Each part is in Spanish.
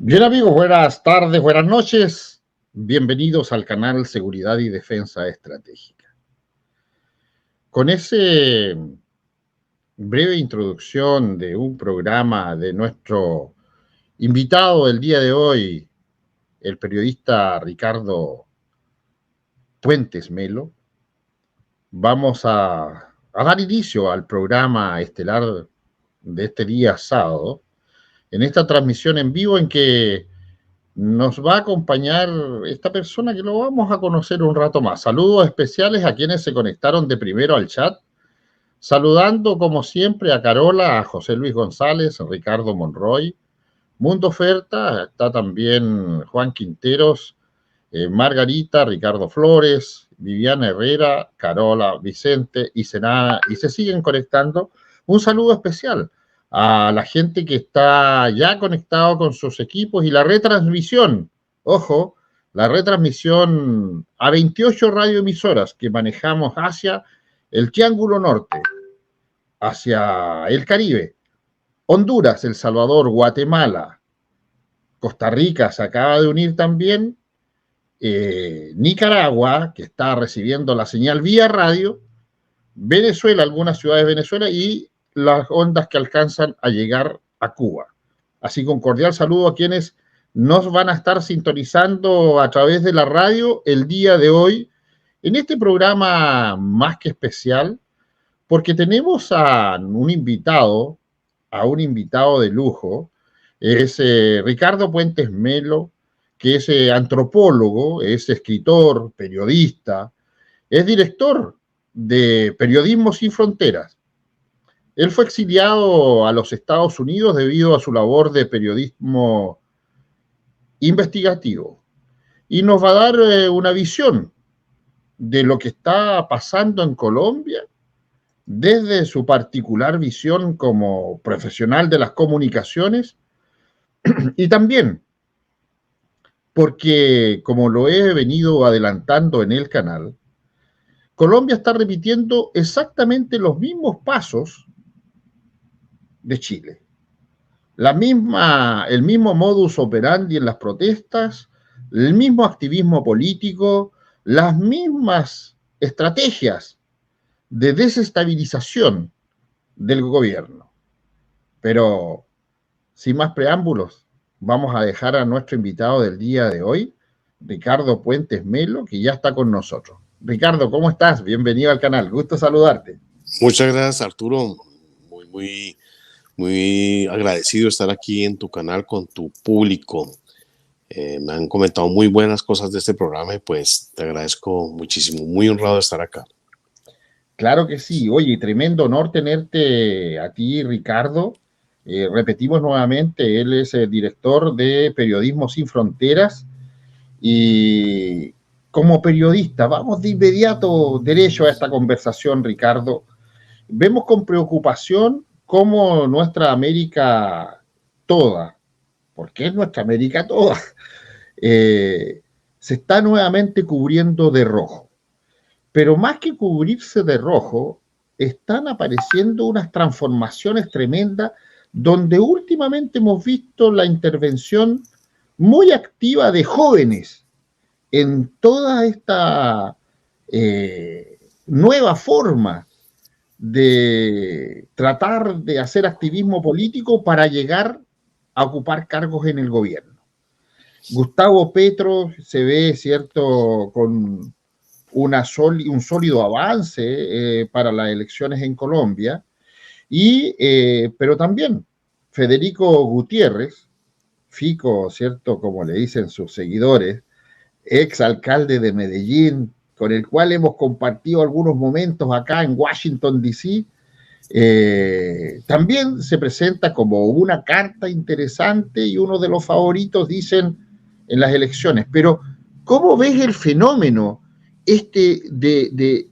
Bien amigos, buenas tardes, buenas noches. Bienvenidos al canal Seguridad y Defensa Estratégica. Con ese breve introducción de un programa de nuestro invitado del día de hoy, el periodista Ricardo Puentes Melo, vamos a dar inicio al programa estelar de este día sábado, en esta transmisión en vivo en que nos va a acompañar esta persona que lo vamos a conocer un rato más. Saludos especiales a quienes se conectaron de primero al chat, saludando como siempre a Carola, a José Luis González, a Ricardo Monroy, Mundo Oferta, está también Juan Quinteros, Margarita, Ricardo Flores, Viviana Herrera, Carola, Vicente y Senada, y se siguen conectando. Un saludo especial a la gente que está ya conectado con sus equipos y la retransmisión, ojo, la retransmisión a 28 radioemisoras que manejamos hacia el Triángulo Norte, hacia el Caribe, Honduras, El Salvador, Guatemala, Costa Rica se acaba de unir también, Nicaragua, que está recibiendo la señal vía radio, Venezuela, algunas ciudades de Venezuela y las ondas que alcanzan a llegar a Cuba. Así que un cordial saludo a quienes nos van a estar sintonizando a través de la radio el día de hoy en este programa más que especial, porque tenemos a un invitado de lujo, es Ricardo Puentes Melo, que es antropólogo, es escritor, periodista, es director de Periodismo Sin Fronteras. Él fue exiliado a los Estados Unidos debido a su labor de periodismo investigativo y nos va a dar una visión de lo que está pasando en Colombia desde su particular visión como profesional de las comunicaciones y también porque, como lo he venido adelantando en el canal, Colombia está repitiendo exactamente los mismos pasos de Chile. El mismo modus operandi en las protestas, el mismo activismo político, las mismas estrategias de desestabilización del gobierno. Pero, sin más preámbulos, vamos a dejar a nuestro invitado del día de hoy, Ricardo Puentes Melo, que ya está con nosotros. Ricardo, ¿cómo estás? Bienvenido al canal, gusto saludarte. Muchas gracias, Arturo. Muy agradecido de estar aquí en tu canal con tu público. Me han comentado muy buenas cosas de este programa y pues te agradezco muchísimo. Muy honrado de estar acá. Claro que sí. Oye, tremendo honor tenerte a ti, Ricardo. Repetimos nuevamente, él es el director de Periodismo Sin Fronteras y como periodista, vamos de inmediato derecho a esta conversación, Ricardo. Vemos con preocupación cómo nuestra América toda, porque es nuestra América toda, se está nuevamente cubriendo de rojo. Pero más que cubrirse de rojo, están apareciendo unas transformaciones tremendas donde últimamente hemos visto la intervención muy activa de jóvenes en toda esta nueva forma de tratar de hacer activismo político para llegar a ocupar cargos en el gobierno. Gustavo Petro se ve, cierto, con un sólido avance para las elecciones en Colombia, pero también Federico Gutiérrez, Fico, ¿cierto?, como le dicen sus seguidores, ex alcalde de Medellín, con el cual hemos compartido algunos momentos acá en Washington, D.C., también se presenta como una carta interesante y uno de los favoritos, dicen, en las elecciones. Pero, ¿cómo ves el fenómeno de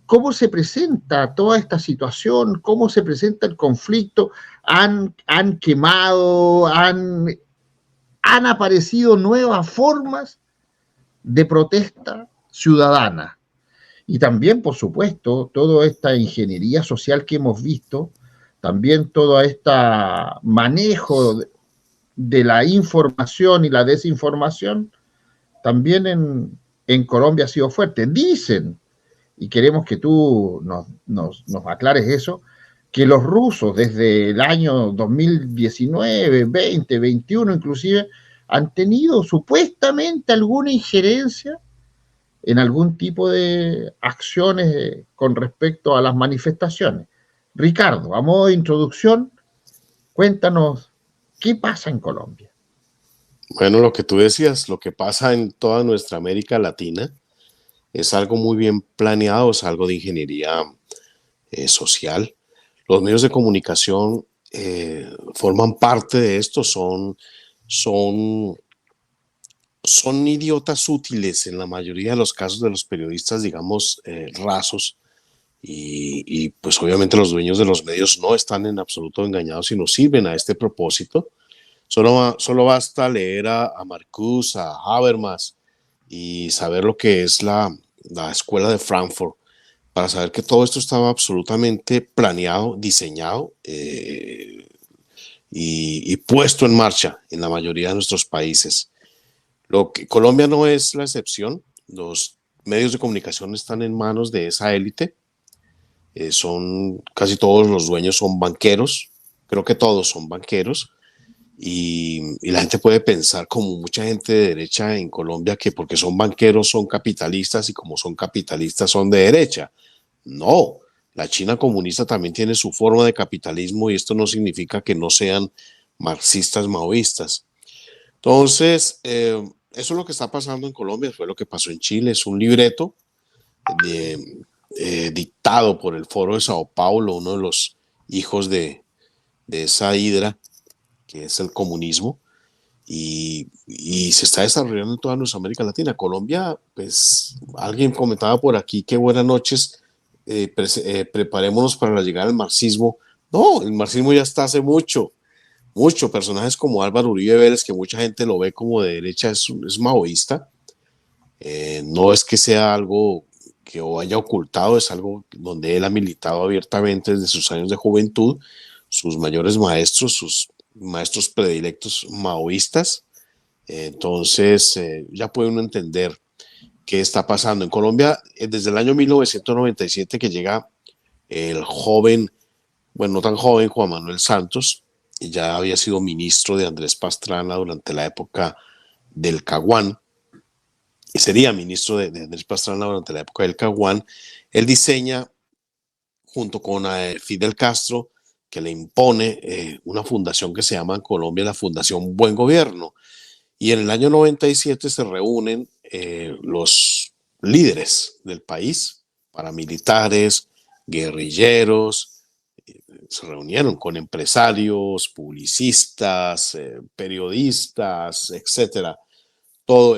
cómo se presenta toda esta situación, cómo se presenta el conflicto? Han quemado, han aparecido nuevas formas de protesta ciudadana. Y también, por supuesto, toda esta ingeniería social que hemos visto, también todo este manejo de la información y la desinformación también en Colombia ha sido fuerte. Dicen, y queremos que tú nos aclares eso, que los rusos desde el año 2019, 20, 21 inclusive, han tenido supuestamente alguna injerencia en algún tipo de acciones con respecto a las manifestaciones. Ricardo, a modo de introducción, cuéntanos qué pasa en Colombia. Bueno, lo que tú decías, lo que pasa en toda nuestra América Latina es algo muy bien planeado, es algo de ingeniería social. Los medios de comunicación forman parte de esto, son, son idiotas útiles en la mayoría de los casos de los periodistas, digamos, rasos. Pues obviamente los dueños de los medios no están en absoluto engañados, sino sirven a este propósito. Solo basta leer a Marcuse, a Habermas y saber lo que es la escuela de Frankfurt para saber que todo esto estaba absolutamente planeado, diseñado y puesto en marcha en la mayoría de nuestros países. Colombia no es la excepción. Los medios de comunicación están en manos de esa élite. Casi todos los dueños son banqueros. Creo que todos son banqueros. Y la gente puede pensar, como mucha gente de derecha en Colombia, que porque son banqueros son capitalistas y como son capitalistas son de derecha. No, la China comunista también tiene su forma de capitalismo y esto no significa que no sean marxistas, maoístas. Entonces, eso es lo que está pasando en Colombia, fue lo que pasó en Chile, es un libreto dictado por el Foro de Sao Paulo, uno de los hijos de esa hidra que es el comunismo, y se está desarrollando en toda nuestra América Latina. Colombia, pues alguien comentaba por aquí que buenas noches, preparémonos para la llegada del marxismo. No, el marxismo ya está hace mucho. Personajes como Álvaro Uribe Vélez, que mucha gente lo ve como de derecha, es maoísta. No es que sea algo que haya ocultado, es algo donde él ha militado abiertamente desde sus años de juventud, sus mayores maestros, sus maestros predilectos maoístas. Entonces, ya puede uno entender qué está pasando. En Colombia, desde el año 1997 que llega el joven, bueno, no tan joven, Juan Manuel Santos, y ya había sido ministro de Andrés Pastrana durante la época del Caguán, y sería ministro de Andrés Pastrana durante la época del Caguán. Él diseña, junto con Fidel Castro, que le impone una fundación que se llama en Colombia la Fundación Buen Gobierno. Y en el año 97 se reúnen los líderes del país, paramilitares, guerrilleros, se reunieron con empresarios, publicistas, periodistas, etcétera. Todo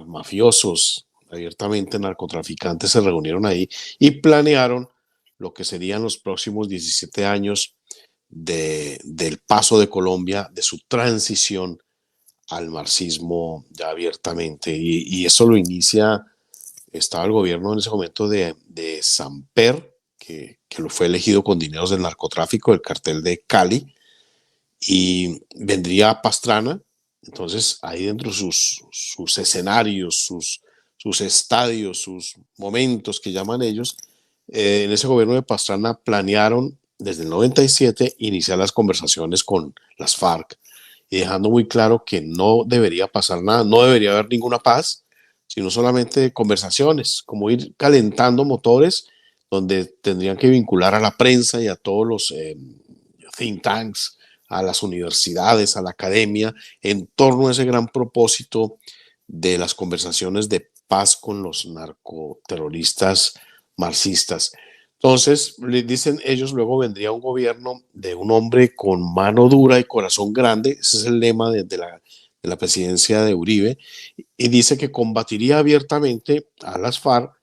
mafiosos, abiertamente narcotraficantes se reunieron ahí y planearon lo que serían los próximos 17 años del paso de Colombia, de su transición al marxismo ya abiertamente. Y eso lo inicia, estaba el gobierno en ese momento de Samper, que lo fue elegido con dineros del narcotráfico, del cartel de Cali, y vendría Pastrana. Entonces ahí dentro sus escenarios, sus estadios, sus momentos que llaman ellos, en ese gobierno de Pastrana planearon desde el 97 iniciar las conversaciones con las FARC y dejando muy claro que no debería pasar nada, no debería haber ninguna paz, sino solamente conversaciones, como ir calentando motores donde tendrían que vincular a la prensa y a todos los think tanks, a las universidades, a la academia, en torno a ese gran propósito de las conversaciones de paz con los narcoterroristas marxistas. Entonces, le dicen ellos, luego vendría un gobierno de un hombre con mano dura y corazón grande, ese es el lema de la presidencia de Uribe, y dice que combatiría abiertamente a las FARC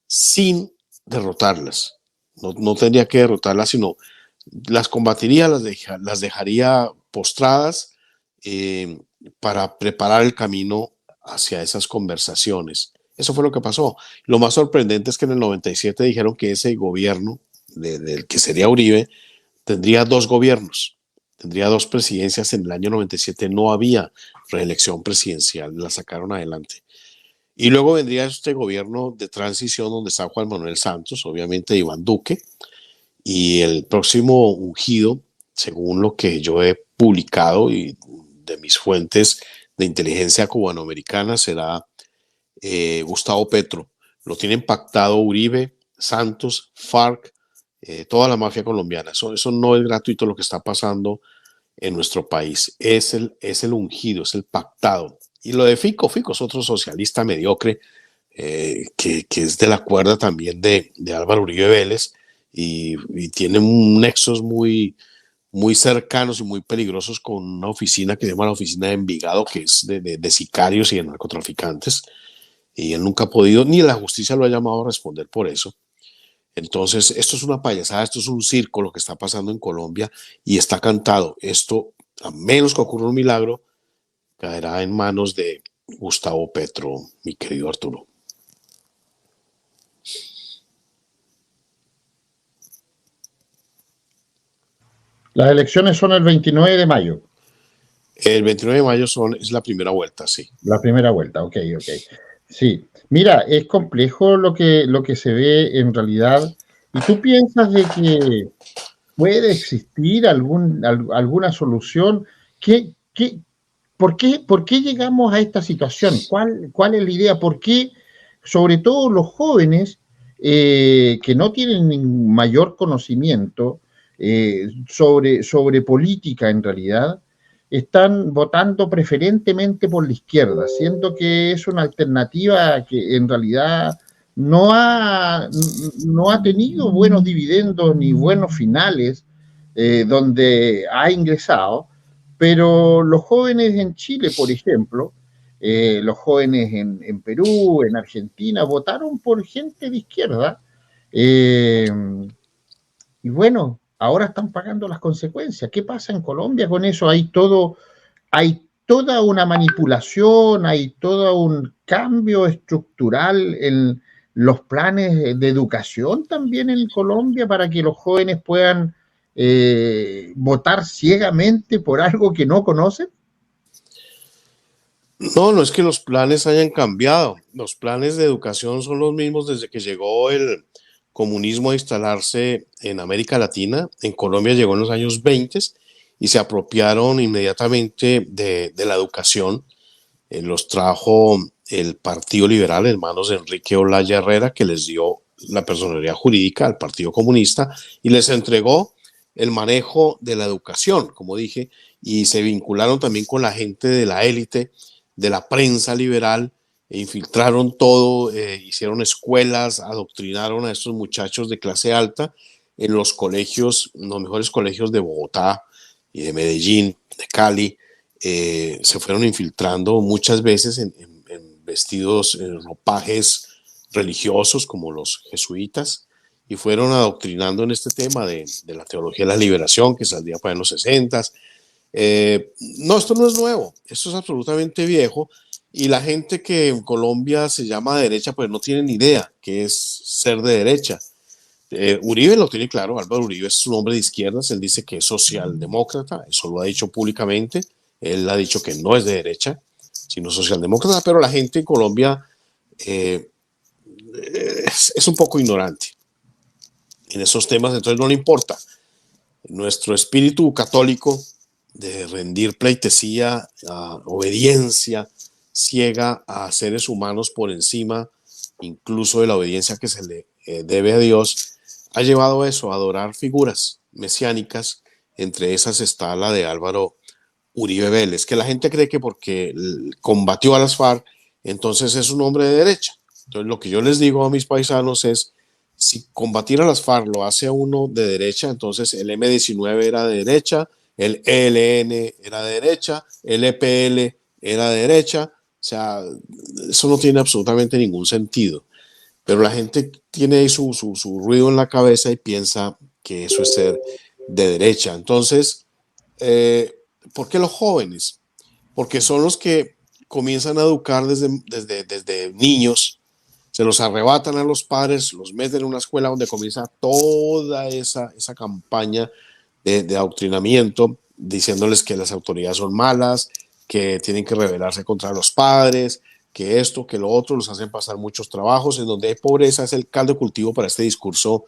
sin derrotarlas. No tendría que derrotarlas, sino las combatiría, las dejaría postradas para preparar el camino hacia esas conversaciones. Eso fue lo que pasó. Lo más sorprendente es que en el 97 dijeron que ese gobierno, del que sería Uribe, tendría dos gobiernos. tendría 2 presidencias. En el año 97 no había reelección presidencial, la sacaron adelante. Y luego vendría este gobierno de transición donde está Juan Manuel Santos, obviamente Iván Duque, y el próximo ungido, según lo que yo he publicado y de mis fuentes de inteligencia cubanoamericana, será Gustavo Petro. Lo tienen pactado Uribe, Santos, FARC, toda la mafia colombiana. Eso no es gratuito lo que está pasando en nuestro país. Es el ungido, es el pactado. Y lo de Fico es otro socialista mediocre, que es de la cuerda también de Álvaro Uribe Vélez, y tiene nexos muy cercanos y muy peligrosos con una oficina que se llama la Oficina de Envigado, que es de sicarios y de narcotraficantes, y él nunca ha podido, ni la justicia lo ha llamado a responder por eso. Entonces, esto es una payasada, esto es un circo lo que está pasando en Colombia, y está cantado. Esto, a menos que ocurra un milagro, caerá en manos de Gustavo Petro, mi querido Arturo. Las elecciones son el 29 de mayo. El 29 de mayo es la primera vuelta, sí. La primera vuelta, ok. Sí, mira, es complejo lo que se ve en realidad. ¿Y tú piensas de que puede existir alguna solución? ¿Qué, qué, por qué llegamos a esta situación? ¿Cuál es la idea? ¿Por qué, sobre todo los jóvenes que no tienen mayor conocimiento sobre política en realidad, están votando preferentemente por la izquierda, siendo que es una alternativa que en realidad no ha tenido buenos dividendos ni buenos finales donde ha ingresado, pero los jóvenes en Chile, por ejemplo, los jóvenes en Perú, en Argentina, votaron por gente de izquierda, eh, y bueno, ahora están pagando las consecuencias. ¿Qué pasa en Colombia con eso? Hay toda una manipulación, hay todo un cambio estructural en los planes de educación también en Colombia para que los jóvenes puedan votar ciegamente por algo que no conocen. No es que los planes hayan cambiado. Los planes de educación son los mismos desde que llegó el comunismo a instalarse en América Latina. En Colombia llegó en los años 20 y se apropiaron inmediatamente de la educación. Los trajo el Partido Liberal en manos de Enrique Olaya Herrera, que les dio la personería jurídica al Partido Comunista y les entregó el manejo de la educación, como dije, y se vincularon también con la gente de la élite, de la prensa liberal, e infiltraron todo, hicieron escuelas, adoctrinaron a estos muchachos de clase alta en los colegios, los mejores colegios de Bogotá y de Medellín, de Cali. Se fueron infiltrando muchas veces en vestidos, en ropajes religiosos como los jesuitas, y fueron adoctrinando en este tema de la teología de la liberación que saldría para en los 60. No, esto no es nuevo, esto es absolutamente viejo, y la gente que en Colombia se llama de derecha pues no tiene ni idea qué es ser de derecha. Uribe lo tiene claro. Álvaro Uribe es un hombre de izquierdas, él dice que es socialdemócrata, eso lo ha dicho públicamente, él ha dicho que no es de derecha, sino socialdemócrata, pero la gente en Colombia es un poco ignorante en esos temas, entonces no le importa. Nuestro espíritu católico de rendir pleitesía, obediencia ciega a seres humanos por encima incluso de la obediencia que se le debe a Dios, ha llevado a eso, a adorar figuras mesiánicas. Entre esas está la de Álvaro Uribe Vélez, que la gente cree que porque combatió a las FARC, entonces es un hombre de derecha. Entonces lo que yo les digo a mis paisanos es, si combatir a las FARC lo hace a uno de derecha, entonces el M-19 era de derecha, el ELN era de derecha, el EPL era de derecha. O sea, eso no tiene absolutamente ningún sentido. Pero la gente tiene ahí su ruido en la cabeza y piensa que eso es ser de derecha. Entonces, ¿por qué los jóvenes? Porque son los que comienzan a educar desde niños, se los arrebatan a los padres, los meten en una escuela donde comienza toda esa campaña de adoctrinamiento. diciéndoles que las autoridades son malas, que tienen que rebelarse contra los padres, que esto, que lo otro, los hacen pasar muchos trabajos, en donde hay pobreza, es el caldo de cultivo para este discurso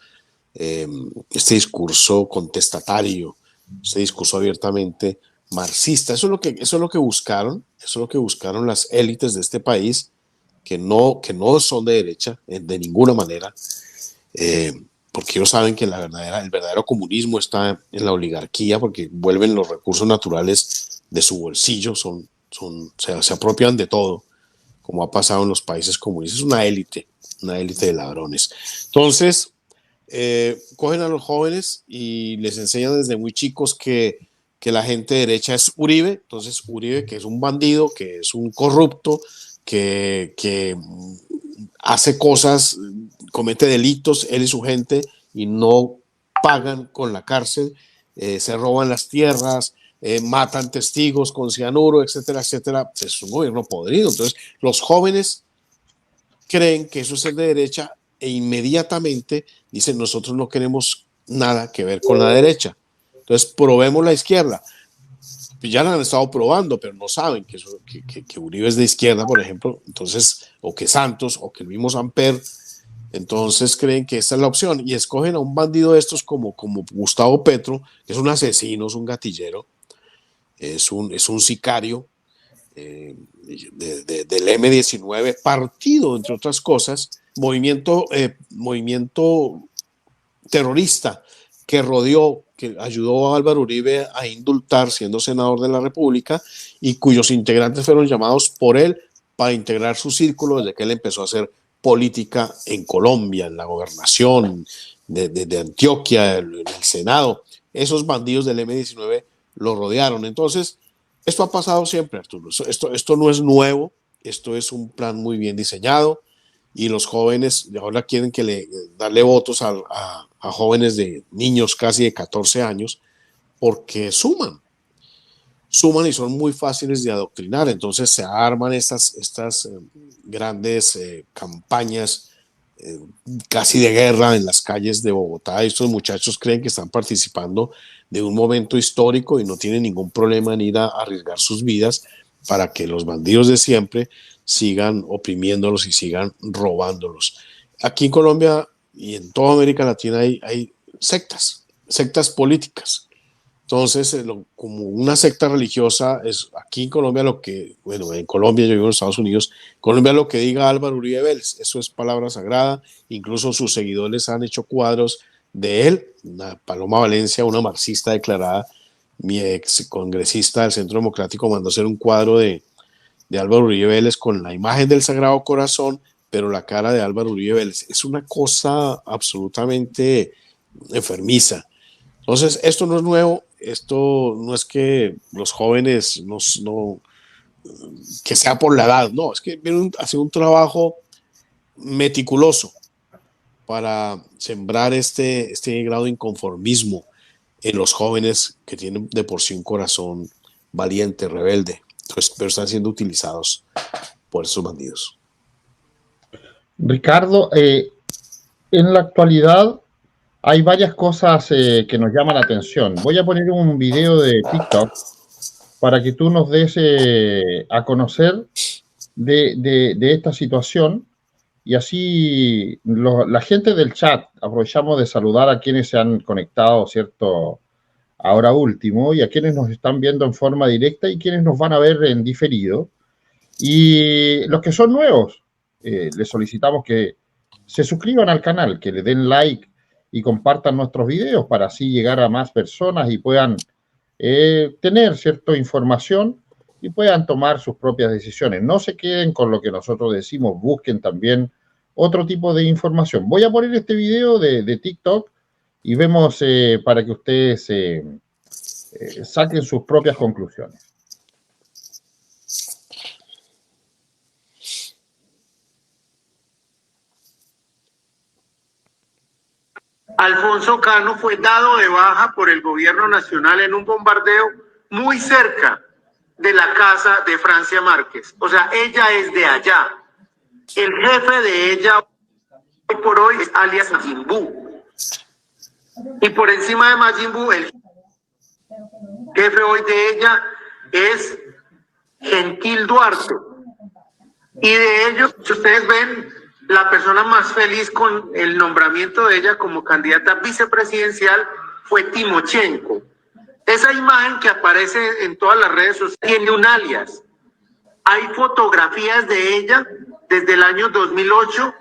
contestatario, este discurso abiertamente marxista. Eso es lo que buscaron, eso es lo que buscaron las élites de este país, que no son de derecha de ninguna manera, porque ellos saben que el verdadero comunismo está en la oligarquía, porque vuelven los recursos naturales de su bolsillo, se apropian de todo, como ha pasado en los países comunistas. Es una élite de ladrones. Entonces, cogen a los jóvenes y les enseñan desde muy chicos que la gente derecha es Uribe. Entonces Uribe, que es un bandido, que es un corrupto, que hace cosas, comete delitos, él y su gente, y no pagan con la cárcel, se roban las tierras, matan testigos con cianuro, etcétera, etcétera. Es un gobierno podrido. Entonces los jóvenes creen que eso es el de derecha e inmediatamente dicen: nosotros no queremos nada que ver con la derecha, entonces probemos la izquierda. Ya la han estado probando, pero no saben que Uribe es de izquierda, por ejemplo, entonces, o que Santos, o que el mismo Samper. Entonces creen que esta es la opción y escogen a un bandido de estos como Gustavo Petro, que es un asesino, es un gatillero, es un sicario, del M-19, partido, entre otras cosas, movimiento terrorista que ayudó a Álvaro Uribe a indultar siendo senador de la República, y cuyos integrantes fueron llamados por él para integrar su círculo desde que él empezó a hacer política en Colombia, en la gobernación de Antioquia, en el Senado. Esos bandidos del M-19 lo rodearon. Entonces, esto ha pasado siempre, Arturo. Esto no es nuevo, esto es un plan muy bien diseñado, y los jóvenes ahora quieren darle votos a jóvenes de niños casi de 14 años, porque suman y son muy fáciles de adoctrinar. Entonces se arman estas grandes campañas casi de guerra en las calles de Bogotá. Estos muchachos creen que están participando de un momento histórico y no tienen ningún problema en ir a arriesgar sus vidas para que los bandidos de siempre sigan oprimiéndolos y sigan robándolos. Aquí en Colombia y en toda América Latina hay sectas políticas. Entonces, como una secta religiosa, es aquí en Colombia en Colombia, yo vivo en Estados Unidos, Colombia lo que diga Álvaro Uribe Vélez, eso es palabra sagrada. Incluso sus seguidores han hecho cuadros de él. Paloma Valencia, una marxista declarada, mi ex congresista del Centro Democrático, mandó hacer un cuadro de Álvaro Uribe Vélez con la imagen del Sagrado Corazón, pero la cara de Álvaro Uribe Vélez. Es una cosa absolutamente enfermiza. Entonces, esto no es nuevo, esto no es que los jóvenes que sea por la edad, no, es que vienen a hacer un trabajo meticuloso para sembrar este grado de inconformismo en los jóvenes que tienen de por sí un corazón valiente, rebelde, pues, pero están siendo utilizados por esos bandidos. Ricardo, en la actualidad hay varias cosas que nos llaman la atención. Voy a poner un video de TikTok para que tú nos des a conocer de esta situación, y así la gente del chat, aprovechamos de saludar a quienes se han conectado, ¿cierto?, ahora último, y a quienes nos están viendo en forma directa y quienes nos van a ver en diferido. Y los que son nuevos, les solicitamos que se suscriban al canal, que le den like y compartan nuestros videos para así llegar a más personas y puedan tener cierta información y puedan tomar sus propias decisiones. No se queden con lo que nosotros decimos, busquen también otro tipo de información. Voy a poner este video de TikTok y vemos para que ustedes saquen sus propias conclusiones. Alfonso Cano fue dado de baja por el gobierno nacional en un bombardeo muy cerca de la casa de Francia Márquez. O sea, ella es de allá. El jefe de ella hoy por hoy es alias Majin Buu. Y por encima de Majin Buu, jefe hoy de ella es Gentil Duarte. Y de ellos, si ustedes ven, la persona más feliz con el nombramiento de ella como candidata vicepresidencial fue Timochenko. Esa imagen que aparece en todas las redes sociales tiene un alias. Hay fotografías de ella desde el año 2008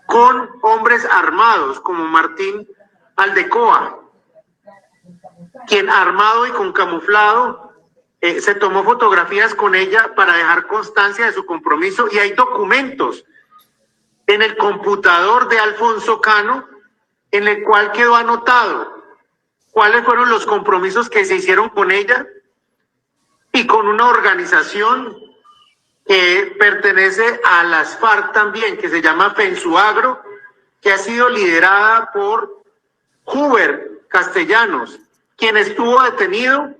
con hombres armados como Martín Aldecoa, quien armado y con camuflado se tomó fotografías con ella para dejar constancia de su compromiso, y hay documentos en el computador de Alfonso Cano en el cual quedó anotado cuáles fueron los compromisos que se hicieron con ella y con una organización que pertenece a las FARC también, que se llama Fensuagro, que ha sido liderada por Huber Castellanos, quien estuvo detenido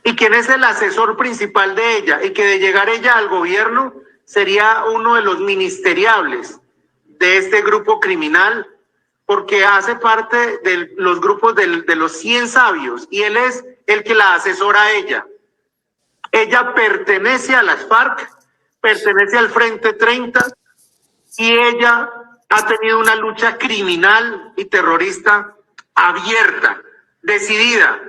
y quien es el asesor principal de ella, y que de llegar ella al gobierno sería uno de los ministeriables de este grupo criminal, porque hace parte de los grupos de los 100 sabios, y él es el que la asesora a ella. Ella pertenece a las FARC, pertenece al Frente 30, y ella ha tenido una lucha criminal y terrorista abierta, decidida,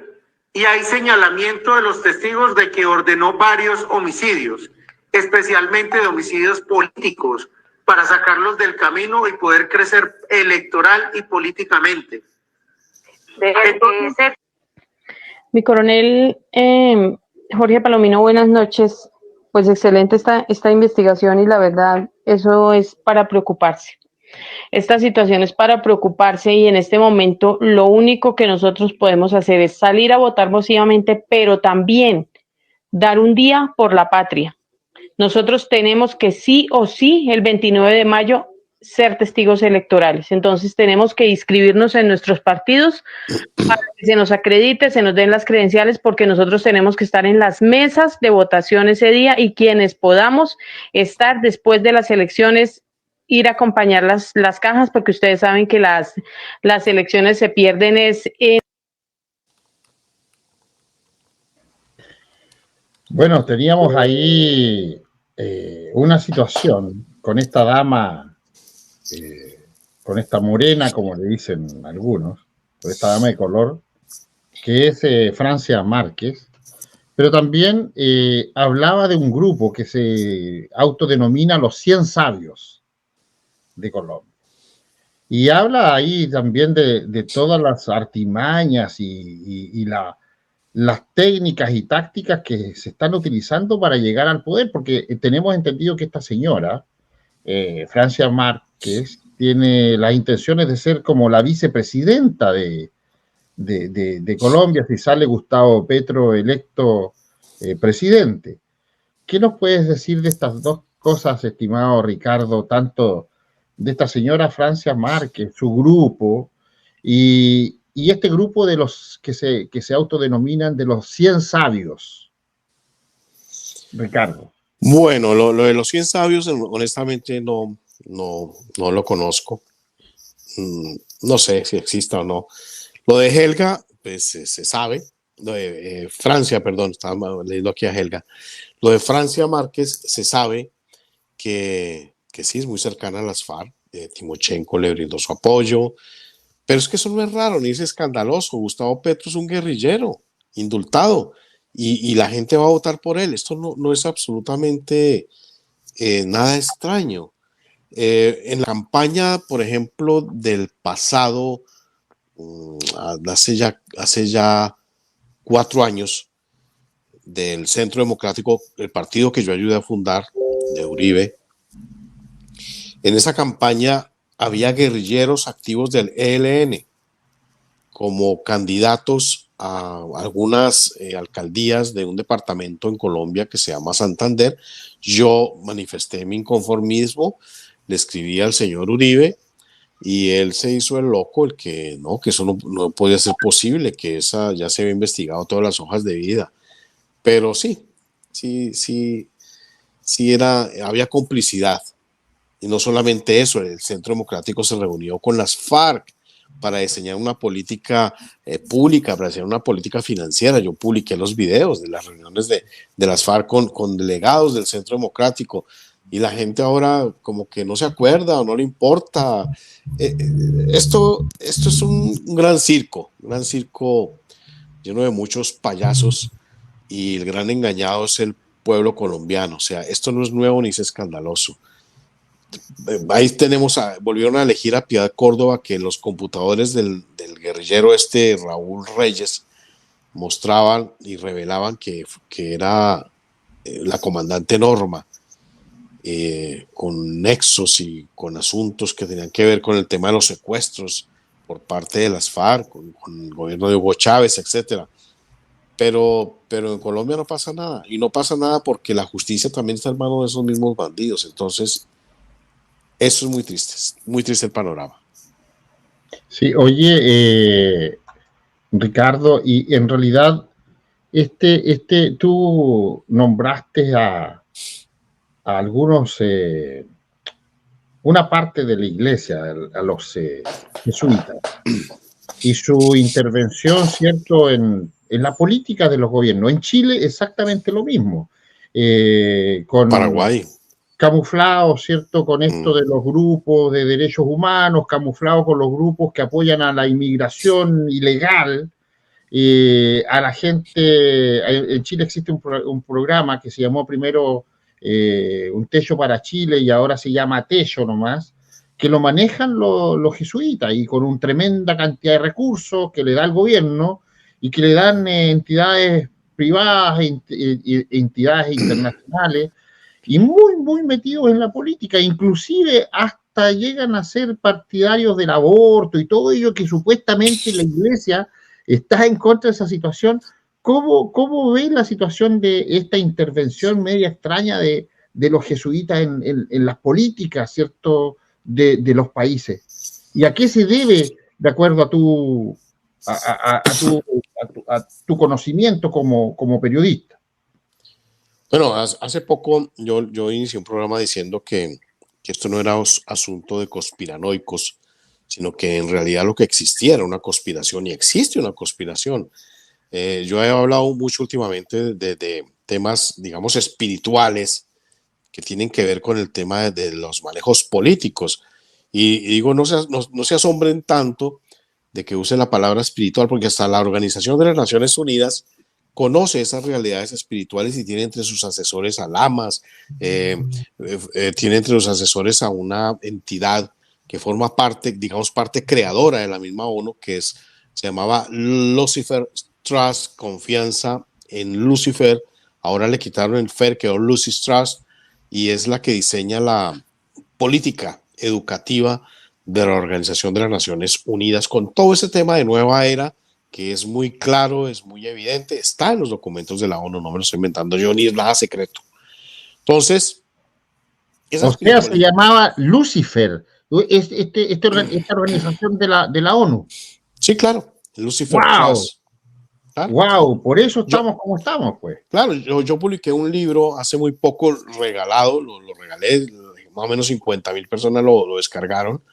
y hay señalamiento de los testigos de que ordenó varios homicidios, especialmente de homicidios políticos, para sacarlos del camino y poder crecer electoral y políticamente. Entonces, mi coronel Jorge Palomino, buenas noches. Pues excelente esta investigación, y la verdad, eso es para preocuparse. Esta situación es para preocuparse, y en este momento lo único que nosotros podemos hacer es salir a votar masivamente, pero también dar un día por la patria. Nosotros tenemos que sí o sí el 29 de mayo ser testigos electorales. Entonces tenemos que inscribirnos en nuestros partidos para que se nos acredite, se nos den las credenciales, porque nosotros tenemos que estar en las mesas de votación ese día, y quienes podamos estar después de las elecciones, ir a acompañar las cajas, porque ustedes saben que las elecciones se pierden Bueno, teníamos ahí una situación con esta dama, con esta morena, como le dicen algunos, con esta dama de color, que es Francia Márquez, pero también hablaba de un grupo que se autodenomina los 100 sabios de Colombia. Y habla ahí también de todas las artimañas y las técnicas y tácticas que se están utilizando para llegar al poder, porque tenemos entendido que esta señora, Francia Márquez, tiene las intenciones de ser como la vicepresidenta de Colombia si sale Gustavo Petro electo presidente. ¿Qué nos puedes decir de estas dos cosas, estimado Ricardo, tanto de esta señora Francia Márquez, su grupo, y este grupo de los que se autodenominan de los 100 sabios? Ricardo. Bueno, lo de los 100 sabios, honestamente no lo conozco. No sé si exista o no. Lo de Helga, pues se sabe. Lo de Francia, perdón, estaba leyendo aquí a Helga. Lo de Francia Márquez, se sabe que sí es muy cercana a las FARC. Timochenko le brindó su apoyo. Pero es que eso no es raro, ni es escandaloso. Gustavo Petro es un guerrillero, indultado, y la gente va a votar por él. Esto no es absolutamente nada extraño. En la campaña, por ejemplo, del pasado, hace ya 4 años, del Centro Democrático, el partido que yo ayudé a fundar, de Uribe, en esa campaña había guerrilleros activos del ELN como candidatos a algunas alcaldías de un departamento en Colombia que se llama Santander. Yo manifesté mi inconformismo, le escribí al señor Uribe, y él se hizo el loco, el que no, que eso no podía ser posible, que esa ya se había investigado todas las hojas de vida. Pero sí había complicidad. Y no solamente eso, el Centro Democrático se reunió con las FARC para diseñar una política pública, para diseñar una política financiera. Yo publiqué los videos de las reuniones de las FARC con delegados del Centro Democrático, y la gente ahora como que no se acuerda o no le importa. Esto es un gran circo lleno de muchos payasos, y el gran engañado es el pueblo colombiano. O sea, esto no es nuevo ni es escandaloso. Ahí volvieron a elegir a Piedad Córdoba, que los computadores del guerrillero Raúl Reyes mostraban y revelaban que era la comandante Norma, con nexos y con asuntos que tenían que ver con el tema de los secuestros por parte de las FARC, con el gobierno de Hugo Chávez, etcétera. Pero en Colombia no pasa nada, y no pasa nada porque la justicia también está en manos de esos mismos bandidos. Entonces, eso es muy triste el panorama. Sí, oye, Ricardo, y en realidad, tú nombraste a algunos, una parte de la iglesia, a los jesuitas, y su intervención, ¿cierto?, en la política de los gobiernos. En Chile exactamente lo mismo, con Paraguay. Camuflado, ¿cierto?, con esto de los grupos de derechos humanos, camuflado con los grupos que apoyan a la inmigración ilegal, a la gente. En Chile existe un programa que se llamó primero Un Techo para Chile, y ahora se llama Techo nomás, que lo manejan los jesuitas, y con una tremenda cantidad de recursos que le da el gobierno y que le dan entidades privadas entidades internacionales, y muy, muy metidos en la política, inclusive hasta llegan a ser partidarios del aborto y todo ello, que supuestamente la iglesia está en contra de esa situación. ¿Cómo ves la situación de esta intervención media extraña de los jesuitas en las políticas, ¿cierto?, de los países? ¿Y a qué se debe, de acuerdo a tu conocimiento como periodista? Bueno, hace poco yo inicié un programa diciendo que esto no era asunto de conspiranoicos, sino que en realidad lo que existía era una conspiración, y existe una conspiración. Yo he hablado mucho últimamente de temas, digamos, espirituales, que tienen que ver con el tema de los manejos políticos. Y digo, no se asombren tanto de que use la palabra espiritual, porque hasta la Organización de las Naciones Unidas conoce esas realidades espirituales y tiene entre sus asesores a lamas, tiene entre los asesores a una entidad que forma parte, digamos, parte creadora de la misma ONU, se llamaba Lucifer Trust, confianza en Lucifer. Ahora le quitaron el Fer, quedó Lucis Trust, y es la que diseña la política educativa de la Organización de las Naciones Unidas, con todo ese tema de nueva era, que es muy claro, es muy evidente, está en los documentos de la ONU, no me lo estoy inventando yo, ni es nada secreto. Entonces, se llamaba Lucifer, esta organización de la ONU. Sí, claro, Lucifer Trust. Claro. Wow, por eso estamos como estamos, pues. Claro, yo publiqué un libro hace muy poco, regalado, lo regalé, más o menos 50,000 personas lo descargaron,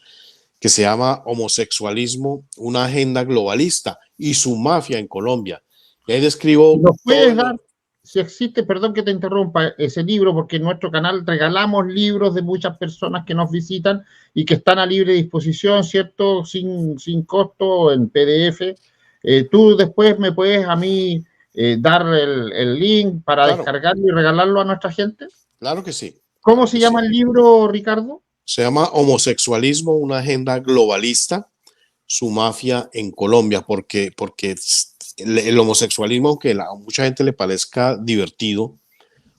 que se llama Homosexualismo, una agenda globalista y su mafia en Colombia. Y ahí describo... ¿Nos puedes dar, si existe, perdón que te interrumpa, ese libro? Porque en nuestro canal regalamos libros de muchas personas que nos visitan y que están a libre disposición, ¿cierto? Sin costo, en PDF. Tú después me puedes a mí dar el link para descargarlo y regalarlo a nuestra gente. Claro que sí. ¿Cómo se llama el libro, Ricardo? Se llama Homosexualismo, una agenda globalista, su mafia en Colombia, porque el homosexualismo, aunque a mucha gente le parezca divertido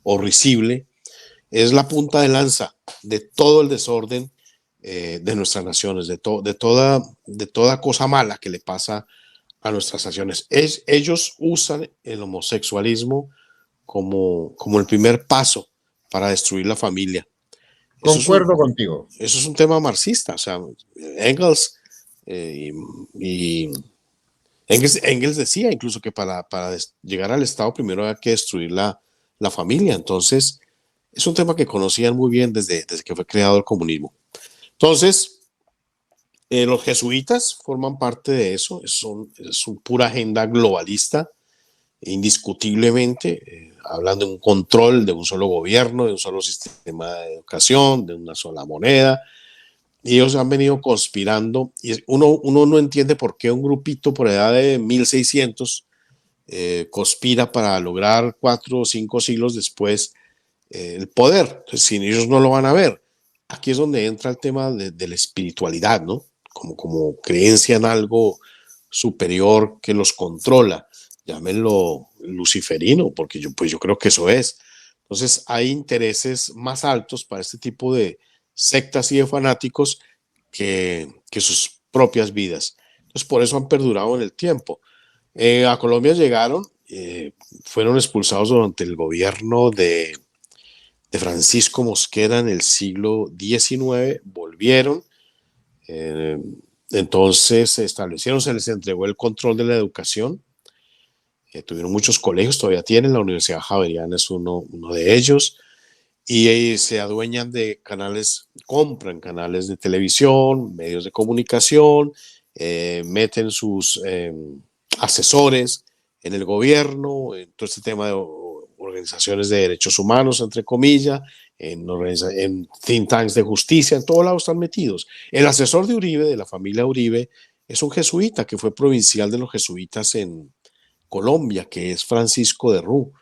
o risible, es la punta de lanza de todo el desorden de nuestras naciones, de toda cosa mala que le pasa a nuestras naciones. Ellos usan el homosexualismo como el primer paso para destruir la familia. Concuerdo contigo. Eso es un tema marxista. O sea, Engels Engels decía incluso que para llegar al Estado primero hay que destruir la familia. Entonces, es un tema que conocían muy bien desde que fue creado el comunismo. Entonces, Los jesuitas forman parte de eso, es una pura agenda globalista, indiscutiblemente, hablan de un control de un solo gobierno, de un solo sistema de educación, de una sola moneda. Y ellos han venido conspirando, y uno no entiende por qué un grupito por edad de 1600 conspira para lograr 4 o 5 siglos después el poder. Entonces, si ellos no lo van a ver, aquí es donde entra el tema de la espiritualidad, ¿no? Como creencia en algo superior que los controla. Llámenlo luciferino, porque yo creo que eso es. Entonces, hay intereses más altos para este tipo de sectas y de fanáticos que sus propias vidas. Entonces, por eso han perdurado en el tiempo. A Colombia llegaron, fueron expulsados durante el gobierno de Francisco Mosquera en el siglo XIX, volvieron, entonces se establecieron, se les entregó el control de la educación, tuvieron muchos colegios, todavía tienen, la Universidad Javeriana es uno de ellos, y se adueñan de canales, compran canales de televisión, medios de comunicación, meten sus asesores en el gobierno, en todo este tema de organizaciones de derechos humanos, entre comillas, en think tanks de justicia, en todos lados están metidos. El asesor de Uribe, de la familia Uribe, es un jesuita que fue provincial de los jesuitas en Colombia, que es Francisco de Rú,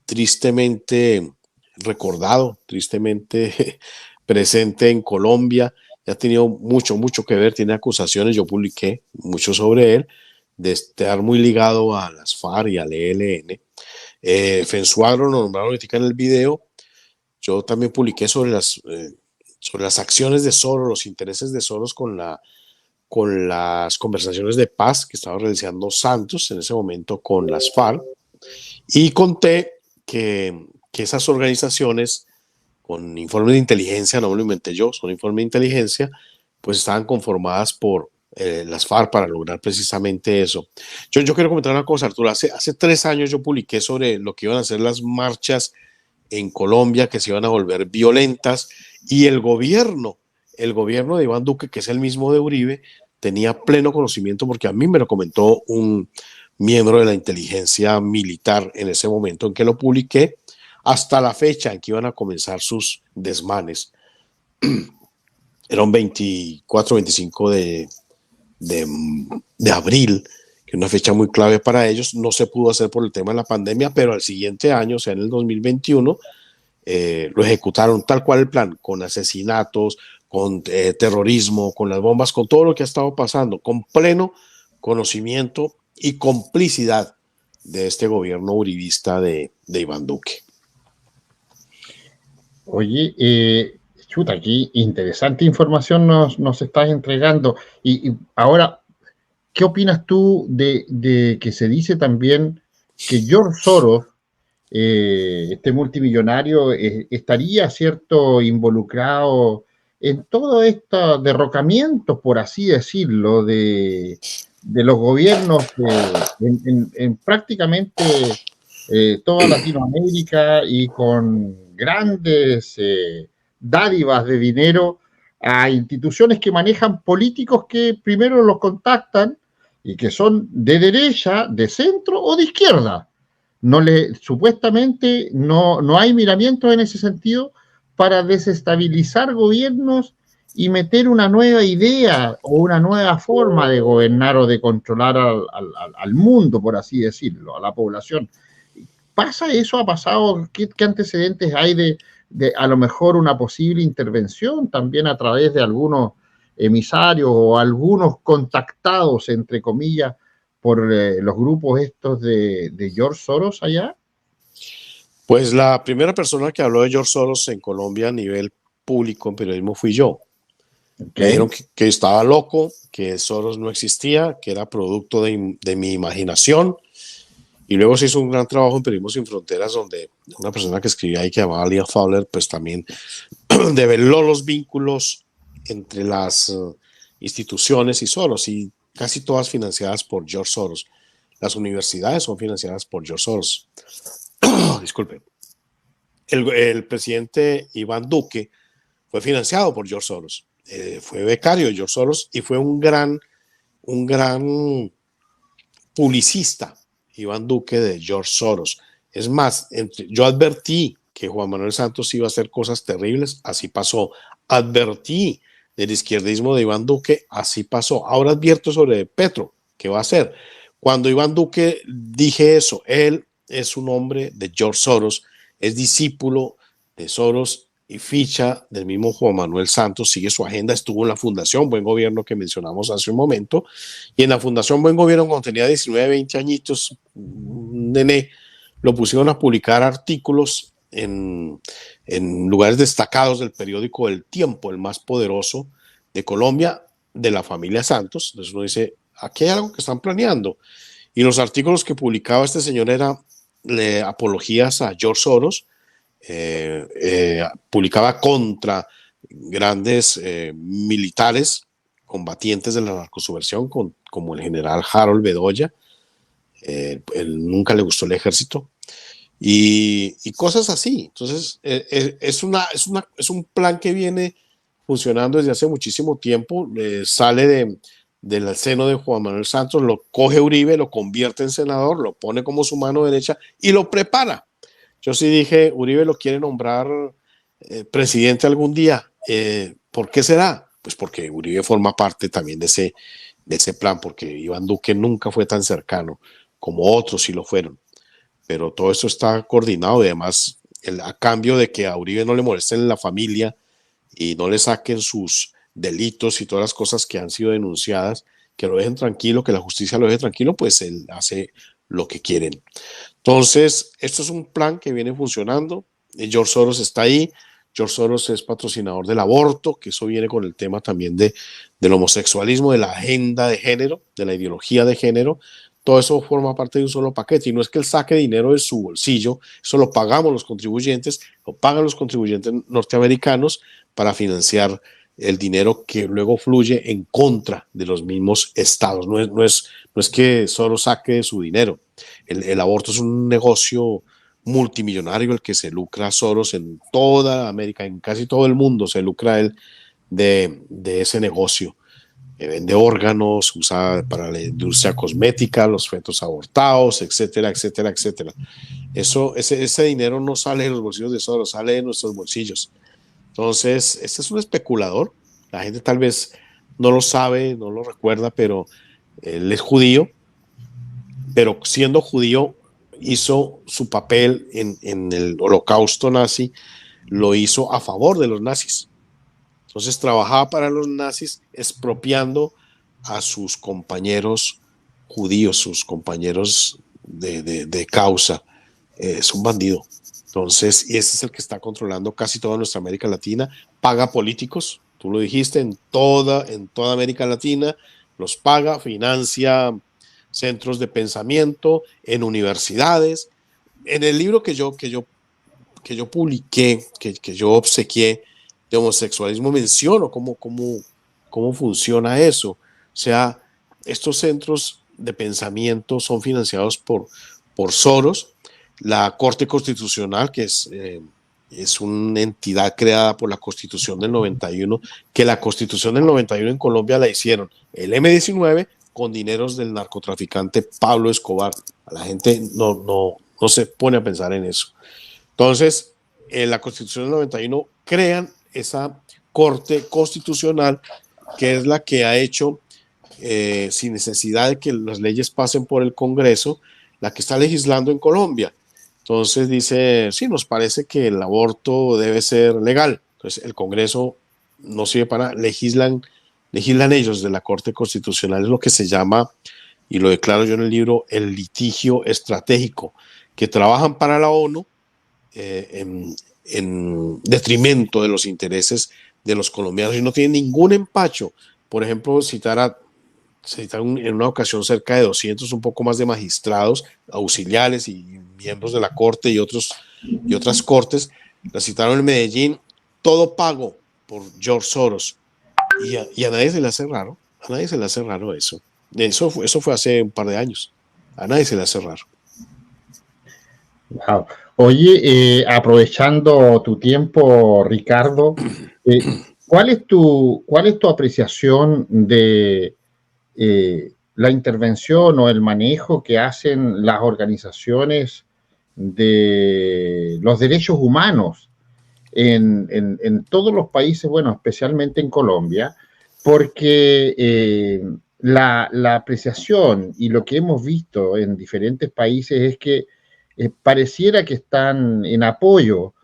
tristemente recordado, tristemente presente en Colombia, ha tenido mucho que ver, tiene acusaciones, yo publiqué mucho sobre él, de estar muy ligado a las FARC y al ELN. Fensuagro lo nombraron ahorita en el video. Yo también publiqué sobre las acciones de Soros, los intereses de Soros con las conversaciones de paz que estaba realizando Santos en ese momento con las FARC, y conté que esas organizaciones, con informes de inteligencia, no me lo inventé yo, son informes de inteligencia, pues estaban conformadas por las FARC para lograr precisamente eso. Yo quiero comentar una cosa, Arturo. Hace 3 años yo publiqué sobre lo que iban a ser las marchas en Colombia, que se iban a volver violentas, y el gobierno de Iván Duque, que es el mismo de Uribe, tenía pleno conocimiento, porque a mí me lo comentó un miembro de la inteligencia militar en ese momento en que lo publiqué, hasta la fecha en que iban a comenzar sus desmanes. Era un 24, 25 de abril, que es una fecha muy clave para ellos. No se pudo hacer por el tema de la pandemia, pero al siguiente año, o sea, en el 2021, lo ejecutaron tal cual el plan, con asesinatos, con terrorismo, con las bombas, con todo lo que ha estado pasando, con pleno conocimiento y complicidad de este gobierno uribista de Iván Duque. Oye, chuta, aquí interesante información nos estás entregando. Y ahora, ¿qué opinas tú de que se dice también que George Soros, este multimillonario, estaría, cierto, involucrado en todo este derrocamiento, por así decirlo, de los gobiernos en prácticamente toda Latinoamérica, y con grandes dádivas de dinero a instituciones que manejan políticos que primero los contactan y que son de derecha, de centro o de izquierda? Supuestamente no hay miramientos en ese sentido para desestabilizar gobiernos y meter una nueva idea o una nueva forma de gobernar o de controlar al mundo, por así decirlo, a la población. ¿Pasa eso? ¿Ha pasado? ¿Qué antecedentes hay de a lo mejor una posible intervención también a través de algunos emisarios o algunos contactados, entre comillas, por los grupos estos de George Soros allá? Pues la primera persona que habló de George Soros en Colombia a nivel público en periodismo fui yo. Okay. Me dijeron que estaba loco, que Soros no existía, que era producto de mi imaginación. Y luego se hizo un gran trabajo en Periodismo Sin Fronteras, donde una persona que escribía ahí, que llamaba Liam Fowler, pues también develó los vínculos entre las instituciones y Soros, y casi todas financiadas por George Soros. Las universidades son financiadas por George Soros. Disculpe. El presidente Iván Duque fue financiado por George Soros. fue becario de George Soros y fue un gran publicista, Iván Duque, de George Soros. Es más, yo advertí que Juan Manuel Santos iba a hacer cosas terribles, así pasó. Advertí del izquierdismo de Iván Duque, así pasó. Ahora advierto sobre Petro, ¿qué va a hacer? Cuando Iván Duque dije eso, él es un hombre de George Soros, es discípulo de Soros y ficha del mismo Juan Manuel Santos, sigue su agenda, estuvo en la Fundación Buen Gobierno que mencionamos hace un momento, y en la Fundación Buen Gobierno, cuando tenía 19, 20 añitos, un nené, lo pusieron a publicar artículos en lugares destacados del periódico El Tiempo, el más poderoso de Colombia, de la familia Santos. Entonces uno dice, aquí hay algo que están planeando. Y los artículos que publicaba este señor eran apologías a George Soros, publicaba contra grandes militares combatientes de la narcosubversión, como el general Harold Bedoya. Él nunca le gustó el ejército y cosas así. Entonces es un plan que viene funcionando desde hace muchísimo tiempo. Sale del seno de Juan Manuel Santos, lo coge Uribe, lo convierte en senador, lo pone como su mano derecha y lo prepara. Yo sí dije, Uribe lo quiere nombrar presidente algún día. ¿Por qué será? Pues porque Uribe forma parte también de ese plan, porque Iván Duque nunca fue tan cercano como otros sí lo fueron. Pero todo esto está coordinado y además a cambio de que a Uribe no le molesten la familia y no le saquen sus delitos y todas las cosas que han sido denunciadas, que lo dejen tranquilo, que la justicia lo deje tranquilo, pues él hace lo que quieren. Entonces, esto es un plan que viene funcionando. George Soros está ahí. George Soros es patrocinador del aborto, que eso viene con el tema también del homosexualismo, de la agenda de género, de la ideología de género. Todo eso forma parte de un solo paquete y no es que él saque dinero de su bolsillo, eso lo pagamos los contribuyentes, lo pagan los contribuyentes norteamericanos para financiar el dinero que luego fluye en contra de los mismos estados. No es que solo saque su dinero. El aborto es un negocio multimillonario el que se lucra Soros en toda América, en casi todo el mundo se lucra él de ese negocio. Vende órganos, usa para la industria cosmética, los fetos abortados, etcétera, etcétera, etcétera. Ese dinero no sale de los bolsillos de Soros, sale de nuestros bolsillos. Entonces, este es un especulador. La gente tal vez no lo sabe, no lo recuerda, pero él es judío, pero siendo judío hizo su papel en el holocausto nazi, lo hizo a favor de los nazis. Entonces trabajaba para los nazis expropiando a sus compañeros judíos, sus compañeros de causa. Es un bandido. Entonces, y ese es el que está controlando casi toda nuestra América Latina. Paga políticos, tú lo dijiste, en toda América Latina, los paga, financia centros de pensamiento, en universidades. En el libro que yo publiqué, que yo obsequié de homosexualismo, menciono cómo funciona eso. O sea, estos centros de pensamiento son financiados por Soros. La Corte Constitucional, que es una entidad creada por la Constitución del 91, que la Constitución del 91 en Colombia la hicieron el M-19 con dineros del narcotraficante Pablo Escobar. A la gente no se pone a pensar en eso. Entonces, en la Constitución del 91 crean esa Corte Constitucional, que es la que ha hecho, sin necesidad de que las leyes pasen por el Congreso, la que está legislando en Colombia. Entonces dice, sí, nos parece que el aborto debe ser legal. Entonces el Congreso no sirve para nada, legislan ellos de la Corte Constitucional, es lo que se llama, y lo declaro yo en el libro, el litigio estratégico, que trabajan para la ONU en detrimento de los intereses de los colombianos y no tienen ningún empacho. Por ejemplo, citaron en una ocasión cerca de 200, un poco más de magistrados, auxiliares y miembros de la Corte y otras cortes, la citaron en Medellín, todo pago por George Soros. Y a nadie se le hace raro, eso. Eso fue hace un par de años. A nadie se le hace raro. Wow. Oye, aprovechando tu tiempo, Ricardo, cuál es tu apreciación de la intervención o el manejo que hacen las organizaciones de los derechos humanos en todos los países, bueno, especialmente en Colombia, porque la apreciación y lo que hemos visto en diferentes países es que pareciera que están en apoyo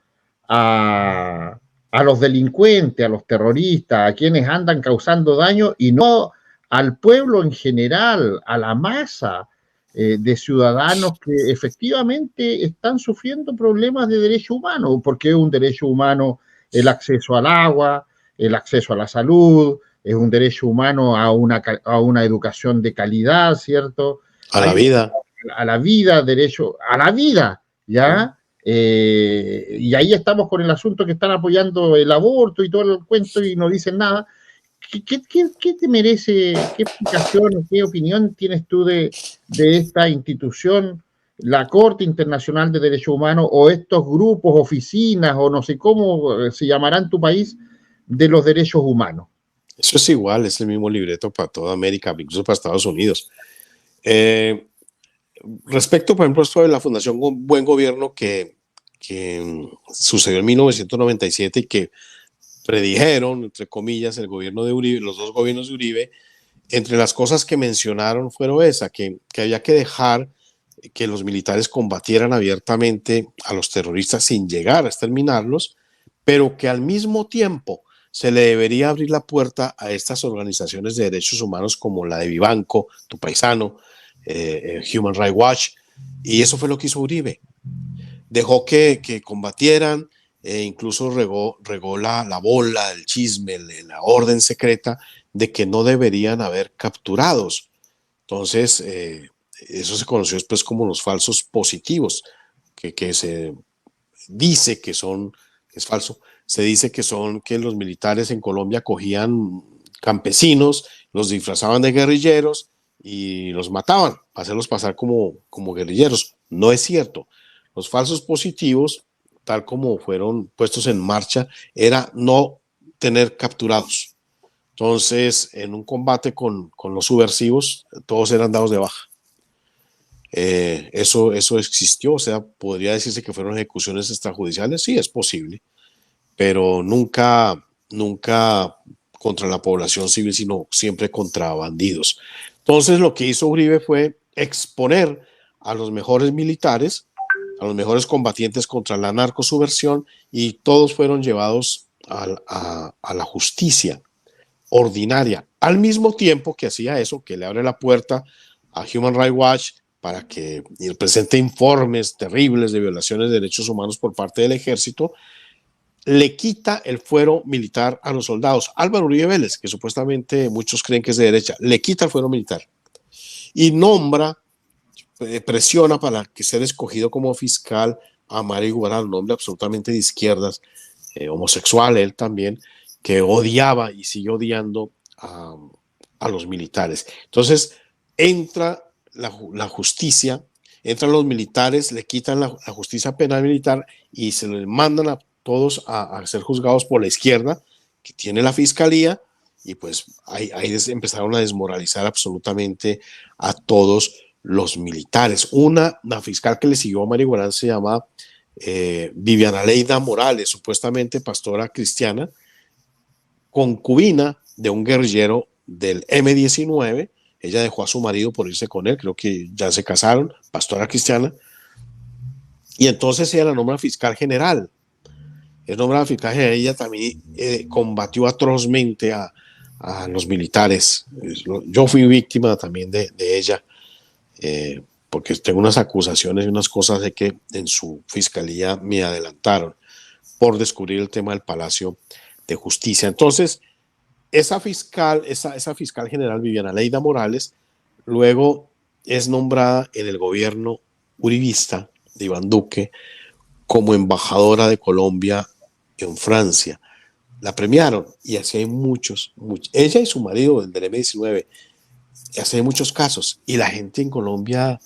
a los delincuentes, a los terroristas, a quienes andan causando daño y no al pueblo en general, a la masa de ciudadanos que efectivamente están sufriendo problemas de derecho humano, porque es un derecho humano el acceso al agua, el acceso a la salud, es un derecho humano a una educación de calidad, ¿cierto? A la vida. A la vida, derecho a la vida, ¿ya? Y ahí estamos con el asunto que están apoyando el aborto y todo el cuento y no dicen nada. ¿Qué te merece, qué explicación, qué opinión tienes tú de esta institución, la Corte Internacional de Derechos Humanos o estos grupos, oficinas o no sé cómo se llamará en tu país, de los derechos humanos? Eso es igual, es el mismo libreto para toda América, incluso para Estados Unidos. Respecto, por ejemplo, esto de la Fundación Buen Gobierno que sucedió en 1997 y que predijeron, entre comillas, el gobierno de Uribe, los dos gobiernos de Uribe, entre las cosas que mencionaron fueron esa, que había que dejar que los militares combatieran abiertamente a los terroristas sin llegar a exterminarlos, pero que al mismo tiempo se le debería abrir la puerta a estas organizaciones de derechos humanos como la de Vivanco, Tu Paisano, Human Rights Watch, y eso fue lo que hizo Uribe. Dejó que combatieran, incluso regó la bola, el chisme, la orden secreta de que no deberían haber capturados. Entonces, eso se conoció después como los falsos positivos, que se dice que son, es falso, se dice que son que los militares en Colombia cogían campesinos, los disfrazaban de guerrilleros y los mataban para hacerlos pasar como guerrilleros. No es cierto. Los falsos positivos, tal como fueron puestos en marcha, era no tener capturados. Entonces, en un combate con los subversivos, todos eran dados de baja. Eso existió, o sea, podría decirse que fueron ejecuciones extrajudiciales, sí, es posible, pero nunca contra la población civil, sino siempre contra bandidos. Entonces, lo que hizo Uribe fue exponer a los mejores militares, a los mejores combatientes contra la narcosubversión, y todos fueron llevados a la justicia ordinaria, al mismo tiempo que hacía eso, que le abre la puerta a Human Rights Watch para que presente informes terribles de violaciones de derechos humanos por parte del ejército. Le quita el fuero militar a los soldados. Álvaro Uribe Vélez, que supuestamente muchos creen que es de derecha, le quita el fuero militar y nombra, presiona para que sea escogido como fiscal a Mario Iguarán, un hombre absolutamente de izquierdas, homosexual él también, que odiaba y sigue odiando a los militares. Entonces entra la justicia, entran los militares, le quitan la justicia penal militar y se le mandan a todos a ser juzgados por la izquierda, que tiene la fiscalía, y pues ahí empezaron a desmoralizar absolutamente a todos los militares. Una fiscal que le siguió a Mario Iguarán se llama Viviana Leida Morales, supuestamente pastora cristiana, concubina de un guerrillero del M-19. Ella dejó a su marido por irse con él, creo que ya se casaron, pastora cristiana, y entonces ella la nombra fiscal general. Es nombrada fiscal general. Ella también combatió atrozmente a los militares. Yo fui víctima también de ella, porque tengo unas acusaciones y unas cosas de que en su fiscalía me adelantaron por descubrir el tema del Palacio de Justicia. Entonces, esa fiscal general, Viviana Leida Morales, luego es nombrada en el gobierno uribista de Iván Duque como embajadora de Colombia en Francia. La premiaron y así hay muchos. Ella y su marido, el del M-19, así hay muchos casos. Y la gente en Colombia,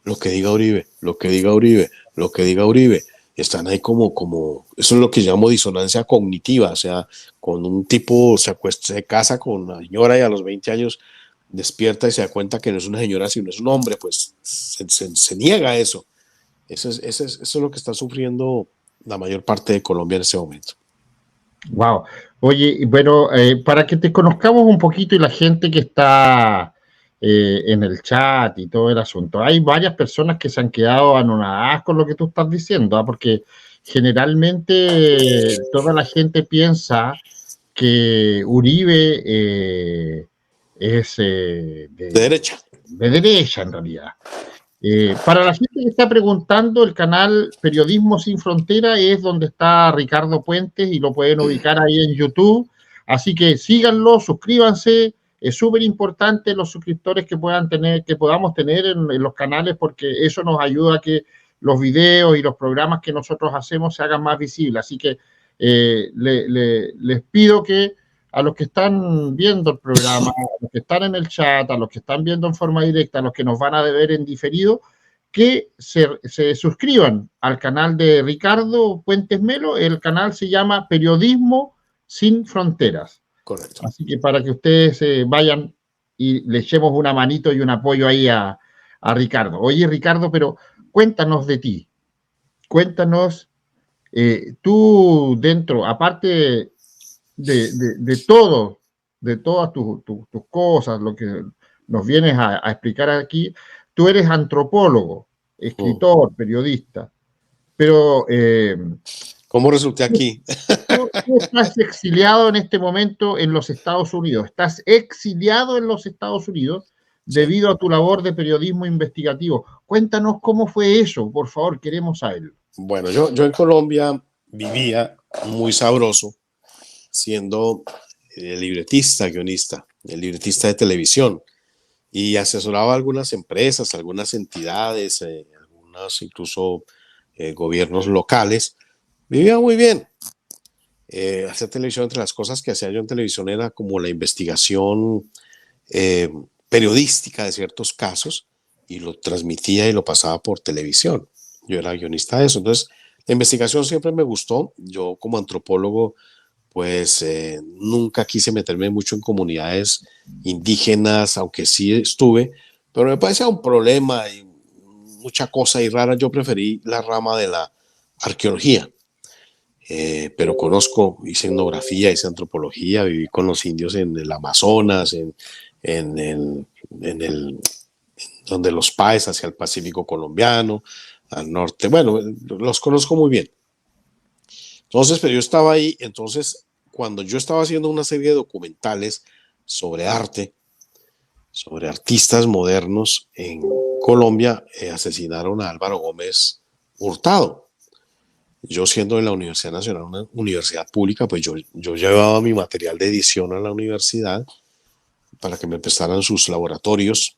lo que diga Uribe, lo que diga Uribe, lo que diga Uribe. están ahí eso es lo que llamo disonancia cognitiva, o sea, con un tipo se casa con una señora y a los 20 años despierta y se da cuenta que no es una señora, sino es un hombre, pues se niega a eso. Eso es lo que está sufriendo la mayor parte de Colombia en este momento. Wow. Oye, bueno, para que te conozcamos un poquito y la gente que está en el chat y todo el asunto, hay varias personas que se han quedado anonadadas con lo que tú estás diciendo, ¿ah? Porque generalmente toda la gente piensa que Uribe es De derecha. de derecha en realidad. Para la gente que está preguntando, el canal Periodismo Sin Frontera es donde está Ricardo Puentes y lo pueden ubicar ahí en YouTube. Así que síganlo, suscríbanse. Es súper importante los suscriptores que podamos tener en los canales, porque eso nos ayuda a que los videos y los programas que nosotros hacemos se hagan más visibles. Así que les pido que a los que están viendo el programa, a los que están en el chat, a los que están viendo en forma directa, a los que nos van a ver en diferido, que se suscriban al canal de Ricardo Puentes Melo. El canal se llama Periodismo Sin Fronteras. Correcto. Así que para que ustedes vayan y le echemos una manito y un apoyo ahí a Ricardo. Oye, Ricardo, pero cuéntanos de ti. Cuéntanos, tú dentro, aparte de todo, de todas tus cosas, lo que nos vienes a explicar aquí, tú eres antropólogo, escritor, periodista, pero... ¿Cómo resulté aquí? Tú estás exiliado en este momento en los Estados Unidos, estás exiliado en los Estados Unidos debido a tu labor de periodismo investigativo. Cuéntanos cómo fue eso, por favor, queremos saberlo. Bueno, yo en Colombia vivía muy sabroso, siendo libretista, guionista, el libretista de televisión, y asesoraba a algunas empresas, algunas entidades, algunos incluso gobiernos locales. Vivía muy bien. Hacía televisión, entre las cosas que hacía yo en televisión era como la investigación periodística de ciertos casos, y lo transmitía y lo pasaba por televisión. Yo era guionista de eso, entonces la investigación siempre me gustó. Yo como antropólogo pues nunca quise meterme mucho en comunidades indígenas, aunque sí estuve, pero me parecía un problema y mucha cosa y rara. Yo preferí la rama de la arqueología, pero hice etnografía, hice antropología, viví con los indios en el Amazonas, donde los Páez, hacia el Pacífico colombiano, al norte. Bueno, los conozco muy bien. Entonces, pero yo estaba ahí. Entonces, cuando yo estaba haciendo una serie de documentales sobre arte, sobre artistas modernos en Colombia, asesinaron a Álvaro Gómez Hurtado. Yo, siendo en la Universidad Nacional, una universidad pública, pues yo llevaba mi material de edición a la universidad para que me prestaran sus laboratorios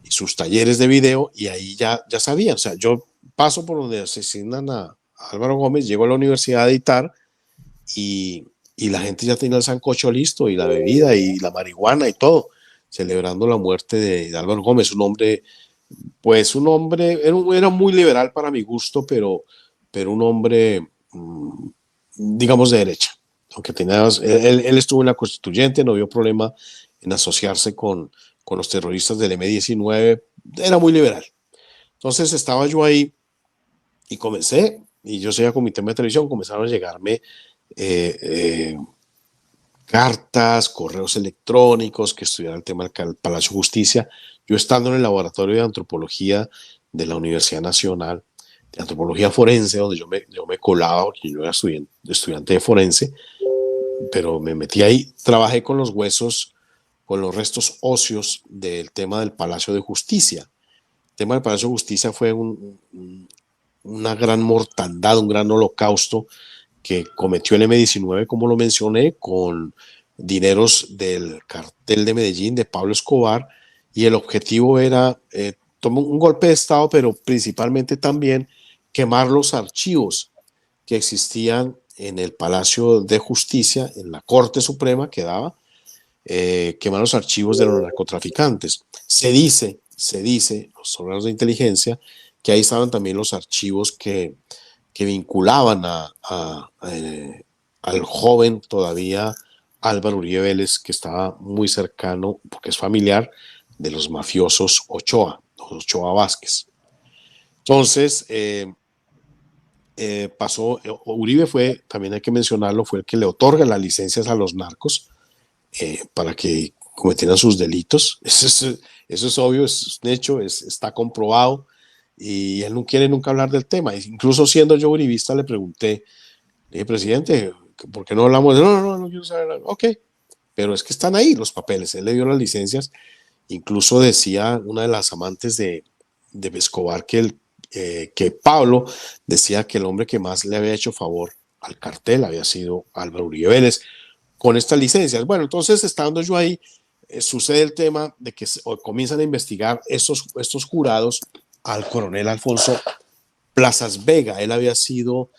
y sus talleres de video, y ahí ya sabía. O sea, yo paso por donde asesinan a Álvaro Gómez, llego a la universidad a editar, y la gente ya tenía el sancocho listo, y la bebida, y la marihuana, y todo, celebrando la muerte de Álvaro Gómez, un hombre, era muy liberal para mi gusto, pero un hombre, digamos, de derecha. Aunque él estuvo en la Constituyente, no vio problema en asociarse con los terroristas del M-19, era muy liberal. Entonces estaba yo ahí y comencé, y yo seguía con mi tema de televisión, comenzaron a llegarme cartas, correos electrónicos, que estudiara el tema del Palacio de Justicia. Yo, estando en el laboratorio de antropología de la Universidad Nacional, de antropología forense, donde yo me colaba, porque yo era estudiante de forense, pero me metí ahí, trabajé con los huesos, con los restos óseos del tema del Palacio de Justicia. El tema del Palacio de Justicia fue una gran mortandad, un gran holocausto que cometió el M-19, como lo mencioné, con dineros del cartel de Medellín, de Pablo Escobar, y el objetivo era tomar un golpe de Estado, pero principalmente también quemar los archivos que existían en el Palacio de Justicia, en la Corte Suprema quemar los archivos de los narcotraficantes. Se dice, los órganos de inteligencia, que ahí estaban también los archivos que que vinculaban al joven todavía Álvaro Uribe Vélez, que estaba muy cercano, porque es familiar de los mafiosos Ochoa Vázquez. Entonces, Uribe fue, también hay que mencionarlo, fue el que le otorga las licencias a los narcos para que cometieran sus delitos. Eso es obvio, es un hecho, está comprobado, y él no quiere nunca hablar del tema. Incluso siendo yo uribista, le pregunté, le dije, presidente, ¿por qué no hablamos? No quiero saber. Ok, pero es que están ahí los papeles. Él le dio las licencias. Incluso decía una de las amantes de Escobar que Pablo decía que el hombre que más le había hecho favor al cartel había sido Álvaro Uribe Vélez con estas licencias. Bueno, entonces estando yo ahí, sucede el tema de que comienzan a investigar estos jurados al coronel Alfonso Plazas Vega. Él había sido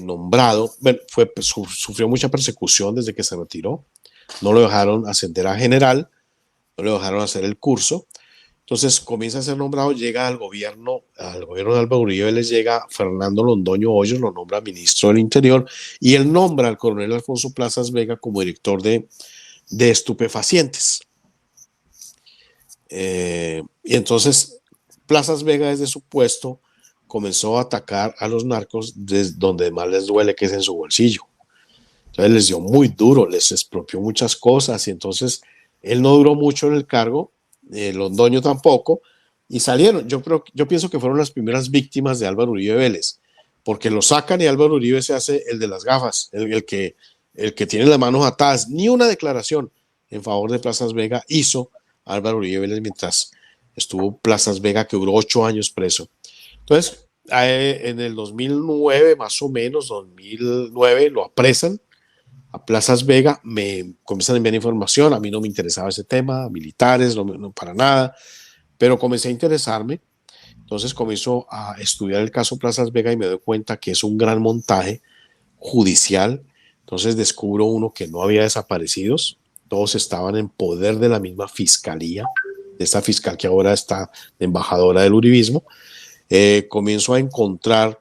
nombrado, bueno, sufrió mucha persecución desde que se retiró, no lo dejaron ascender a general, no le dejaron hacer el curso. Entonces comienza a ser nombrado, llega al gobierno de Álvaro Uribe, les llega Fernando Londoño Hoyos, lo nombra ministro del Interior, y él nombra al coronel Alfonso Plazas Vega como director de estupefacientes. Y entonces Plazas Vega, desde su puesto, comenzó a atacar a los narcos desde donde más les duele, que es en su bolsillo. Entonces les dio muy duro, les expropió muchas cosas, y entonces él no duró mucho en el cargo, Londoño tampoco, y salieron. Yo pienso que fueron las primeras víctimas de Álvaro Uribe Vélez, porque lo sacan y Álvaro Uribe se hace el de las gafas, el que tiene las manos atadas. Ni una declaración en favor de Plazas Vega hizo Álvaro Uribe Vélez mientras estuvo Plazas Vega, que duró 8 años preso. Entonces, en el 2009, más o menos, 2009, lo apresan a Plazas Vega, me comienzan a enviar información, a mí no me interesaba ese tema, militares, no para nada, pero comencé a interesarme. Entonces comienzo a estudiar el caso Plazas Vega y me doy cuenta que es un gran montaje judicial. Entonces descubro uno, que no había desaparecidos, todos estaban en poder de la misma fiscalía, de esta fiscal que ahora está de embajadora del uribismo. Comienzo a encontrar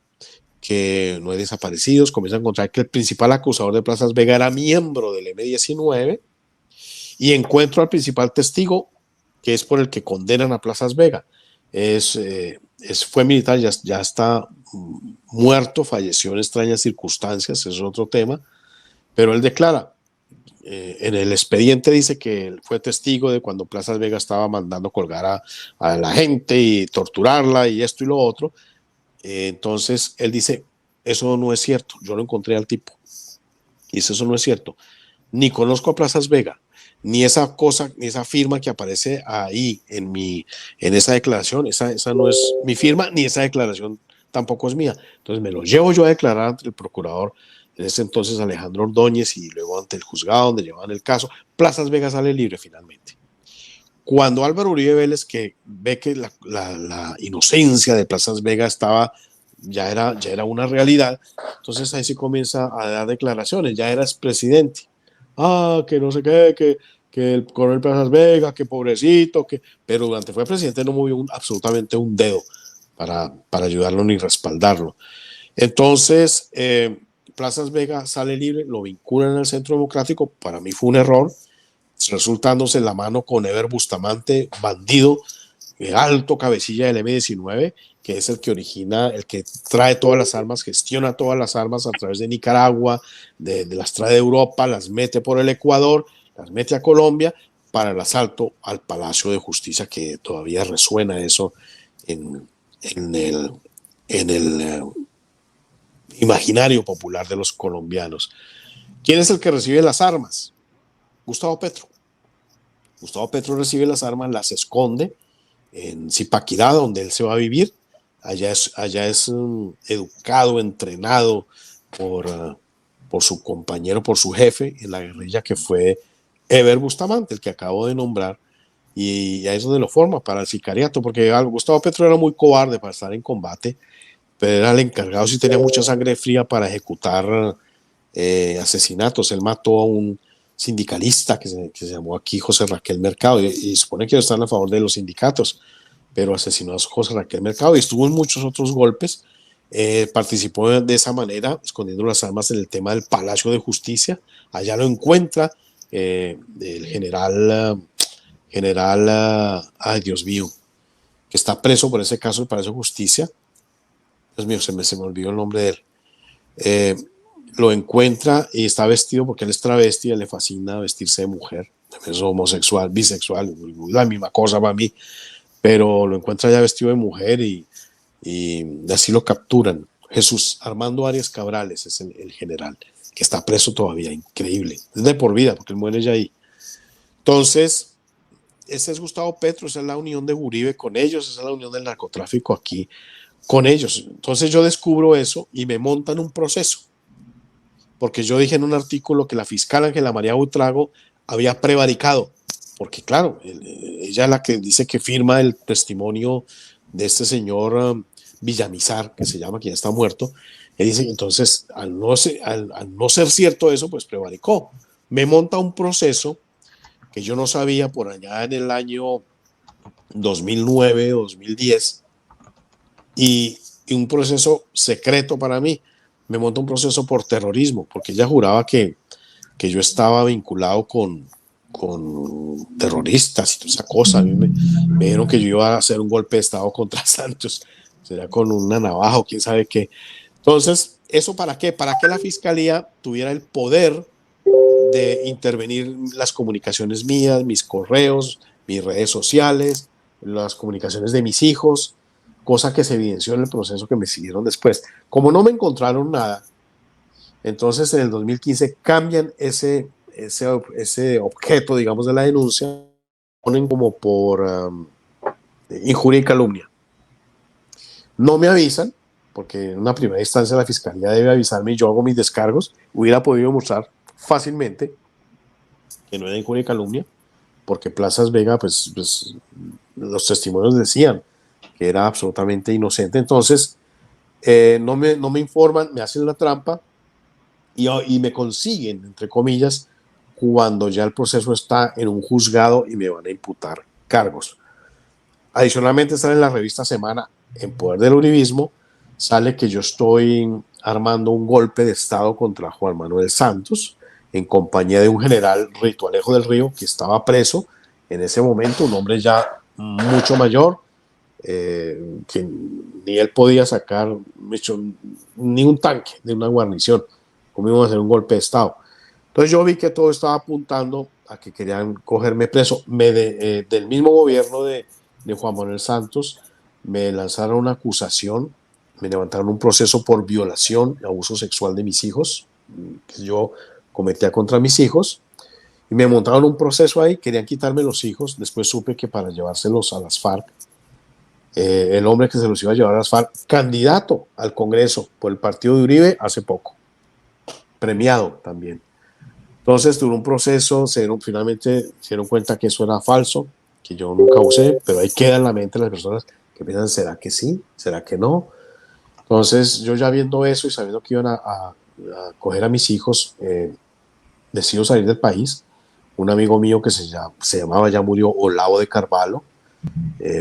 que no hay desaparecidos, comienzo a encontrar que el principal acusador de Plazas Vega era miembro del M-19, y encuentro al principal testigo, que es por el que condenan a Plazas Vega. Fue militar, ya está muerto, falleció en extrañas circunstancias, es otro tema, pero él declara, en el expediente dice que él fue testigo de cuando Plazas Vega estaba mandando colgar a la gente y torturarla y esto y lo otro. Entonces él dice, eso no es cierto, yo lo encontré al tipo, y dice, eso no es cierto, ni conozco a Plazas Vega, ni esa cosa, ni esa firma que aparece ahí en esa declaración, esa no es mi firma, ni esa declaración tampoco es mía. Entonces me lo llevo yo a declarar ante el procurador, en ese entonces Alejandro Ordóñez, y luego ante el juzgado donde llevaban el caso. Plazas Vega sale libre finalmente. Cuando Álvaro Uribe Vélez, que ve que la inocencia de Plazas Vega ya era una realidad, entonces ahí sí comienza a dar declaraciones, ya era expresidente. Que no sé qué, que el coronel Plazas Vega, que pobrecito, pero durante fue presidente no movió absolutamente un dedo para ayudarlo ni respaldarlo. Entonces, Plazas Vega sale libre, lo vinculan al Centro Democrático. Para mí fue un error, resultándose en la mano con Eber Bustamante, bandido, alto cabecilla del M-19, que es el que origina, el que trae todas las armas, gestiona todas las armas a través de Nicaragua, las trae de Europa, las mete por el Ecuador, las mete a Colombia para el asalto al Palacio de Justicia, que todavía resuena eso en el imaginario popular de los colombianos. ¿Quién es el que recibe las armas? Gustavo Petro. Gustavo Petro recibe las armas, las esconde en Zipaquirá, donde él se va a vivir. Allá es educado, entrenado por su compañero, por su jefe en la guerrilla, que fue Eber Bustamante, el que acabo de nombrar, y ahí es donde lo forma para el sicariato, porque Gustavo Petro era muy cobarde para estar en combate, pero era el encargado, sí tenía mucha sangre fría para ejecutar asesinatos. Él mató a un sindicalista que se llamó aquí José Raquel Mercado, y supone que están a favor de los sindicatos, pero asesinó a José Raquel Mercado y estuvo en muchos otros golpes. participó de esa manera, escondiendo las armas en el tema del Palacio de Justicia. Allá lo encuentra el general, ay Dios mío, que está preso por ese caso del Palacio de Justicia. Dios mío, se me olvidó el nombre de él. Lo encuentra y está vestido, porque él es travesti, a él le fascina vestirse de mujer. Es homosexual, bisexual, la misma cosa para mí, pero lo encuentra ya vestido de mujer y así lo capturan. Jesús Armando Arias Cabrales es el general, que está preso todavía, increíble. Es de por vida, porque él muere ya ahí. Entonces, ese es Gustavo Petro, esa es la unión de Uribe con ellos, esa es la unión del narcotráfico aquí con ellos. Entonces yo descubro eso y me montan un proceso, porque yo dije en un artículo que la fiscal Ángela María Buitrago había prevaricado, porque claro, ella es la que dice que firma el testimonio de este señor Villamizar, que se llama, que ya está muerto. Él dice, entonces, al no ser cierto eso, pues prevaricó. Me monta un proceso que yo no sabía por allá en el año 2009, 2010, y un proceso secreto para mí. Me monta un proceso por terrorismo, porque ella juraba que yo estaba vinculado con terroristas y toda esa cosa. A mí me dijeron que yo iba a hacer un golpe de Estado contra Santos, será con una navaja o quién sabe qué. Entonces, ¿eso para qué? Para que la fiscalía tuviera el poder de intervenir las comunicaciones mías, mis correos, mis redes sociales, las comunicaciones de mis hijos, cosa que se evidenció en el proceso que me siguieron después. Como no me encontraron nada, entonces en el 2015 cambian ese objeto, digamos, de la denuncia, ponen como por injuria y calumnia. No me avisan, porque en una primera instancia la fiscalía debe avisarme y yo hago mis descargos. Hubiera podido mostrar fácilmente que no era injuria y calumnia, porque Plazas Vega, pues los testimonios decían que era absolutamente inocente. Entonces, no me informan, me hacen la trampa y me consiguen, entre comillas, cuando ya el proceso está en un juzgado y me van a imputar cargos. Adicionalmente, sale en la revista Semana, en poder del uribismo, sale que yo estoy armando un golpe de Estado contra Juan Manuel Santos, en compañía de un general Rito Alejo del Río, que estaba preso en ese momento, un hombre ya mucho mayor, que ni él podía sacar ni un tanque de una guarnición, como íbamos a hacer un golpe de Estado. Entonces yo vi que todo estaba apuntando a que querían cogerme preso. Del mismo gobierno de Juan Manuel Santos me lanzaron una acusación, me levantaron un proceso por violación y abuso sexual de mis hijos, que yo cometía contra mis hijos, y me montaron un proceso ahí, querían quitarme los hijos. Después supe que para llevárselos a las FARC, el hombre que se los iba a llevar a las FARC, candidato al Congreso por el partido de Uribe hace poco, premiado también. Entonces tuve un proceso, finalmente se dieron cuenta que eso era falso, que yo nunca usé, pero ahí queda en la mente de las personas que piensan, ¿será que sí? ¿Será que no? Entonces yo ya viendo eso y sabiendo que iban a coger a mis hijos, decido salir del país. Un amigo mío que se llamaba, ya murió, Olavo de Carvalho,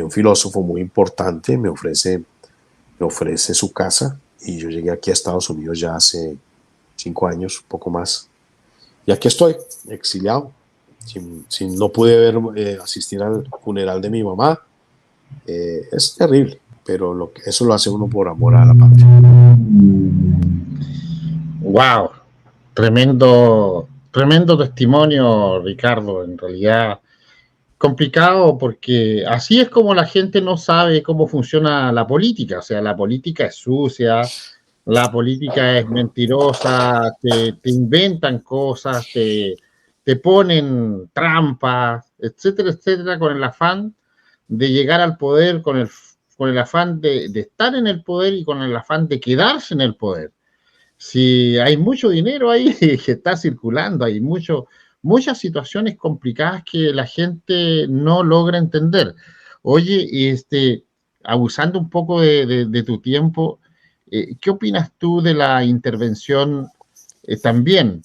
un filósofo muy importante, me ofrece su casa, y yo llegué aquí a Estados Unidos ya hace 5 años, un poco más, y aquí estoy, exiliado. No pude asistir al funeral de mi mamá. Es terrible, pero eso lo hace uno por amor a la patria. Wow, tremendo testimonio, Ricardo. En realidad complicado, porque así es como la gente no sabe cómo funciona la política. O sea, la política es sucia, la política es mentirosa, te inventan cosas, te ponen trampas, etcétera, etcétera, con el afán de llegar al poder, con el afán de estar en el poder y con el afán de quedarse en el poder. Si hay mucho dinero ahí que está circulando, hay muchas situaciones complicadas que la gente no logra entender. Oye, abusando un poco de tu tiempo, ¿qué opinas tú de la intervención también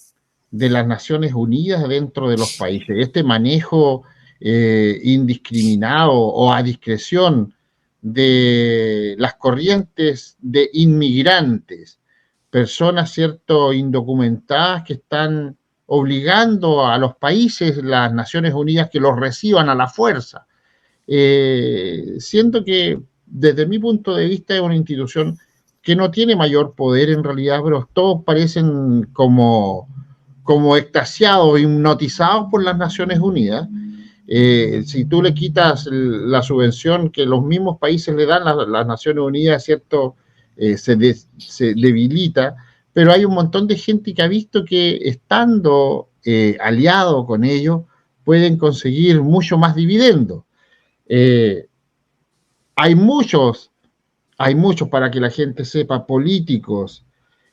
de las Naciones Unidas dentro de los países? Este manejo indiscriminado o a discreción de las corrientes de inmigrantes, personas, ¿cierto?, indocumentadas que están obligando a los países, las Naciones Unidas, que los reciban a la fuerza. Siento que desde mi punto de vista es una institución que no tiene mayor poder en realidad, pero todos parecen como extasiados, hipnotizados por las Naciones Unidas. Si tú le quitas la subvención que los mismos países le dan a las Naciones Unidas, ¿cierto? Se debilita, pero hay un montón de gente que ha visto que estando aliado con ellos pueden conseguir mucho más dividendos. Hay muchos, para que la gente sepa, políticos,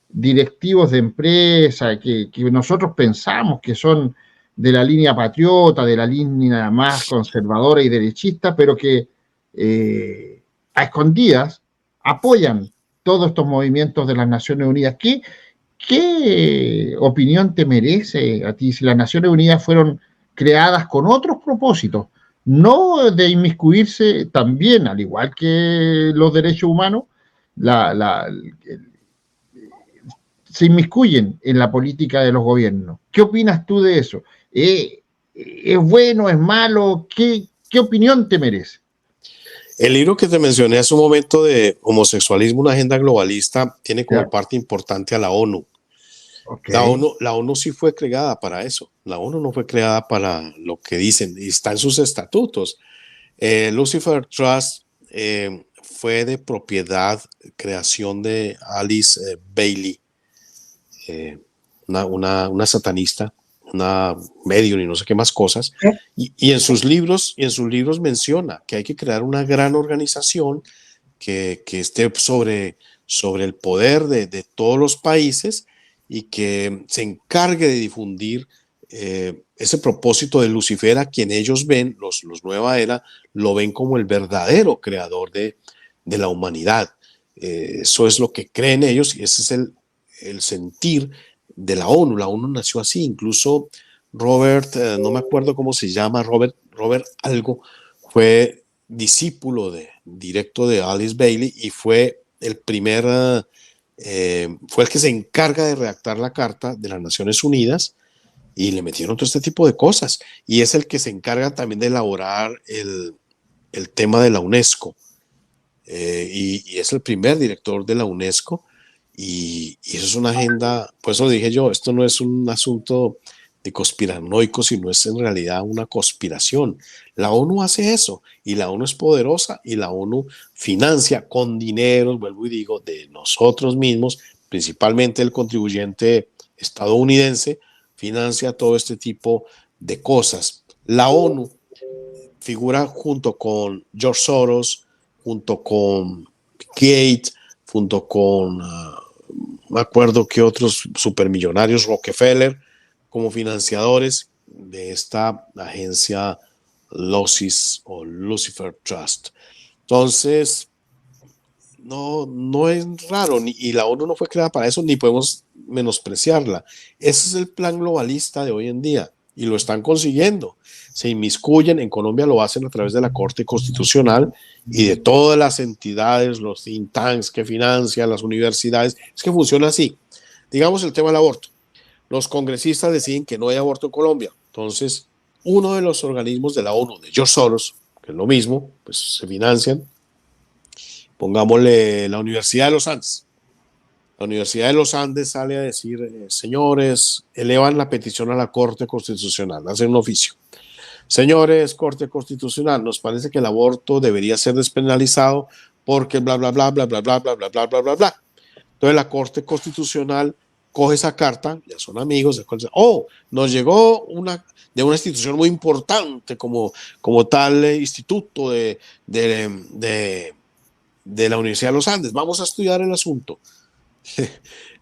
directivos de empresa que nosotros pensamos que son de la línea patriota, de la línea más conservadora y derechista, pero que a escondidas apoyan todos estos movimientos de las Naciones Unidas. ¿Qué opinión te merece a ti si las Naciones Unidas fueron creadas con otros propósitos? No de inmiscuirse también, al igual que los derechos humanos, se inmiscuyen en la política de los gobiernos. ¿Qué opinas tú de eso? ¿Es bueno, es malo? ¿Qué opinión te merece? El libro que te mencioné hace un momento de homosexualismo, una agenda globalista, tiene como parte importante a la ONU. Okay. La ONU sí fue creada para eso. La ONU no fue creada para lo que dicen, y está en sus estatutos. Lucifer Trust fue de propiedad, creación de Alice Bailey, una satanista, una medium y no sé qué más cosas. Y en sus libros menciona que hay que crear una gran organización que esté sobre el poder de todos los países y que se encargue de difundir ese propósito de Lucifer, a quien ellos ven, los Nueva Era, lo ven como el verdadero creador de la humanidad. Eso es lo que creen ellos y ese es el sentir de la ONU. La ONU nació así. Incluso Robert, no me acuerdo cómo se llama, Robert algo, fue discípulo directo de Alice Bailey y fue el primer... fue el que se encarga de redactar la Carta de las Naciones Unidas y le metieron todo este tipo de cosas, y es el que se encarga también de elaborar el tema de la UNESCO, y es el primer director de la UNESCO, y eso es una agenda. Por eso dije yo, esto no es un asunto de conspiranoico, sino es en realidad una conspiración. La ONU hace eso, y la ONU es poderosa, y la ONU financia con dinero, vuelvo y digo, de nosotros mismos, principalmente el contribuyente estadounidense, financia todo este tipo de cosas. La ONU figura junto con George Soros, junto con Gates, junto con, me acuerdo que otros supermillonarios, Rockefeller, como financiadores de esta agencia LOSIS o Lucifer Trust. Entonces, no es raro, y la ONU no fue creada para eso, ni podemos menospreciarla. Ese es el plan globalista de hoy en día, y lo están consiguiendo. Se inmiscuyen, en Colombia lo hacen a través de la Corte Constitucional y de todas las entidades, los think tanks que financian, las universidades. Es que funciona así. Digamos el tema del aborto. Los congresistas deciden que no hay aborto en Colombia. Entonces, uno de los organismos de la ONU, de George Soros, que es lo mismo, pues se financian. Pongámosle la Universidad de los Andes. La Universidad de los Andes sale a decir, señores, elevan la petición a la Corte Constitucional, hacen un oficio. Señores, Corte Constitucional, nos parece que el aborto debería ser despenalizado porque bla, bla, bla, bla, bla, bla, bla, bla, bla, bla, bla, bla. Entonces la Corte Constitucional coge esa carta, ya son amigos, nos llegó de una institución muy importante como tal instituto de la Universidad de los Andes, vamos a estudiar el asunto.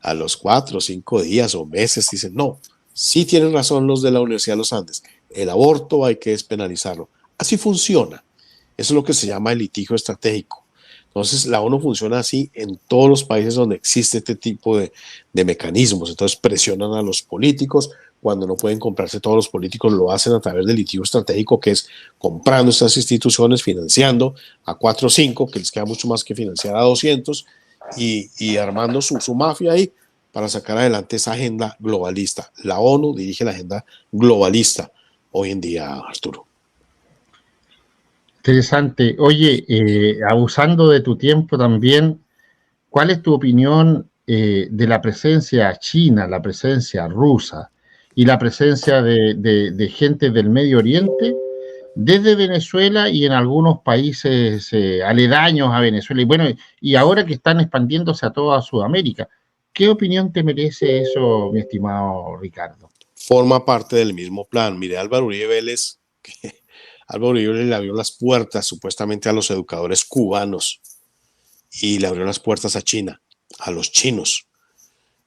A los 4 o 5 días o meses dicen, no, sí tienen razón los de la Universidad de los Andes, el aborto hay que despenalizarlo. Así funciona. Eso es lo que se llama el litigio estratégico. Entonces, la ONU funciona así en todos los países donde existe este tipo de mecanismos. Entonces, presionan a los políticos. Cuando no pueden comprarse todos los políticos, lo hacen a través del litigio estratégico, que es comprando estas instituciones, financiando a 4 o 5, que les queda mucho más que financiar a 200, y armando su mafia ahí para sacar adelante esa agenda globalista. La ONU dirige la agenda globalista hoy en día, Arturo. Interesante. Oye, abusando de tu tiempo también, ¿cuál es tu opinión de la presencia china, la presencia rusa y la presencia de gente del Medio Oriente desde Venezuela y en algunos países aledaños a Venezuela? Y bueno, y ahora que están expandiéndose a toda Sudamérica, ¿qué opinión te merece eso, mi estimado Ricardo? Forma parte del mismo plan. Mire, Álvaro Uribe Vélez, que Álvaro Uribe le abrió las puertas supuestamente a los educadores cubanos y le abrió las puertas a China, a los chinos.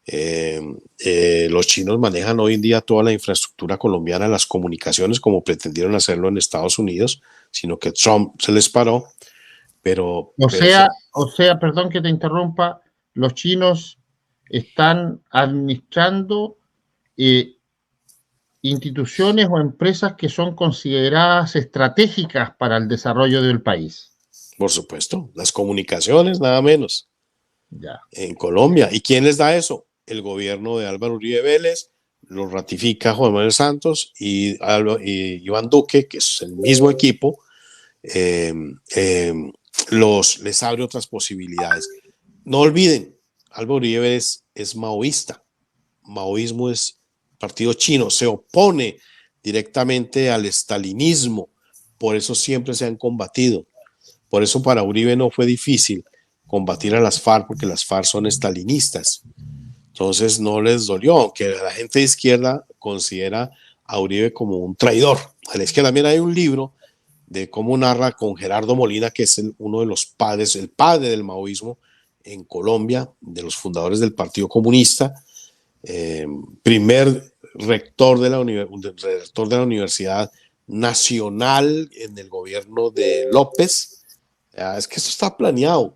Los chinos manejan hoy en día toda la infraestructura colombiana, las comunicaciones, como pretendieron hacerlo en Estados Unidos, sino que Trump se les paró. Pero O sea, perdón que te interrumpa, los chinos están administrando instituciones o empresas que son consideradas estratégicas para el desarrollo del país. Por supuesto, las comunicaciones, nada menos, Ya. en Colombia. ¿Y quién les da eso? El gobierno de Álvaro Uribe Vélez, lo ratifica Juan Manuel Santos y Iván Duque, que es el mismo equipo, les abre otras posibilidades. No olviden, Álvaro Uribe es maoísta. Maoísmo es partido chino, se opone directamente al estalinismo, por eso siempre se han combatido. Por eso para Uribe no fue difícil combatir a las FARC, porque las FARC son estalinistas. Entonces no les dolió, aunque la gente de izquierda considera a Uribe como un traidor. A la izquierda también hay un libro de cómo narra con Gerardo Molina, que es uno de los padres, el padre del maoísmo en Colombia, de los fundadores del Partido Comunista, primer rector de la Universidad Nacional en el gobierno de López. Es que esto está planeado.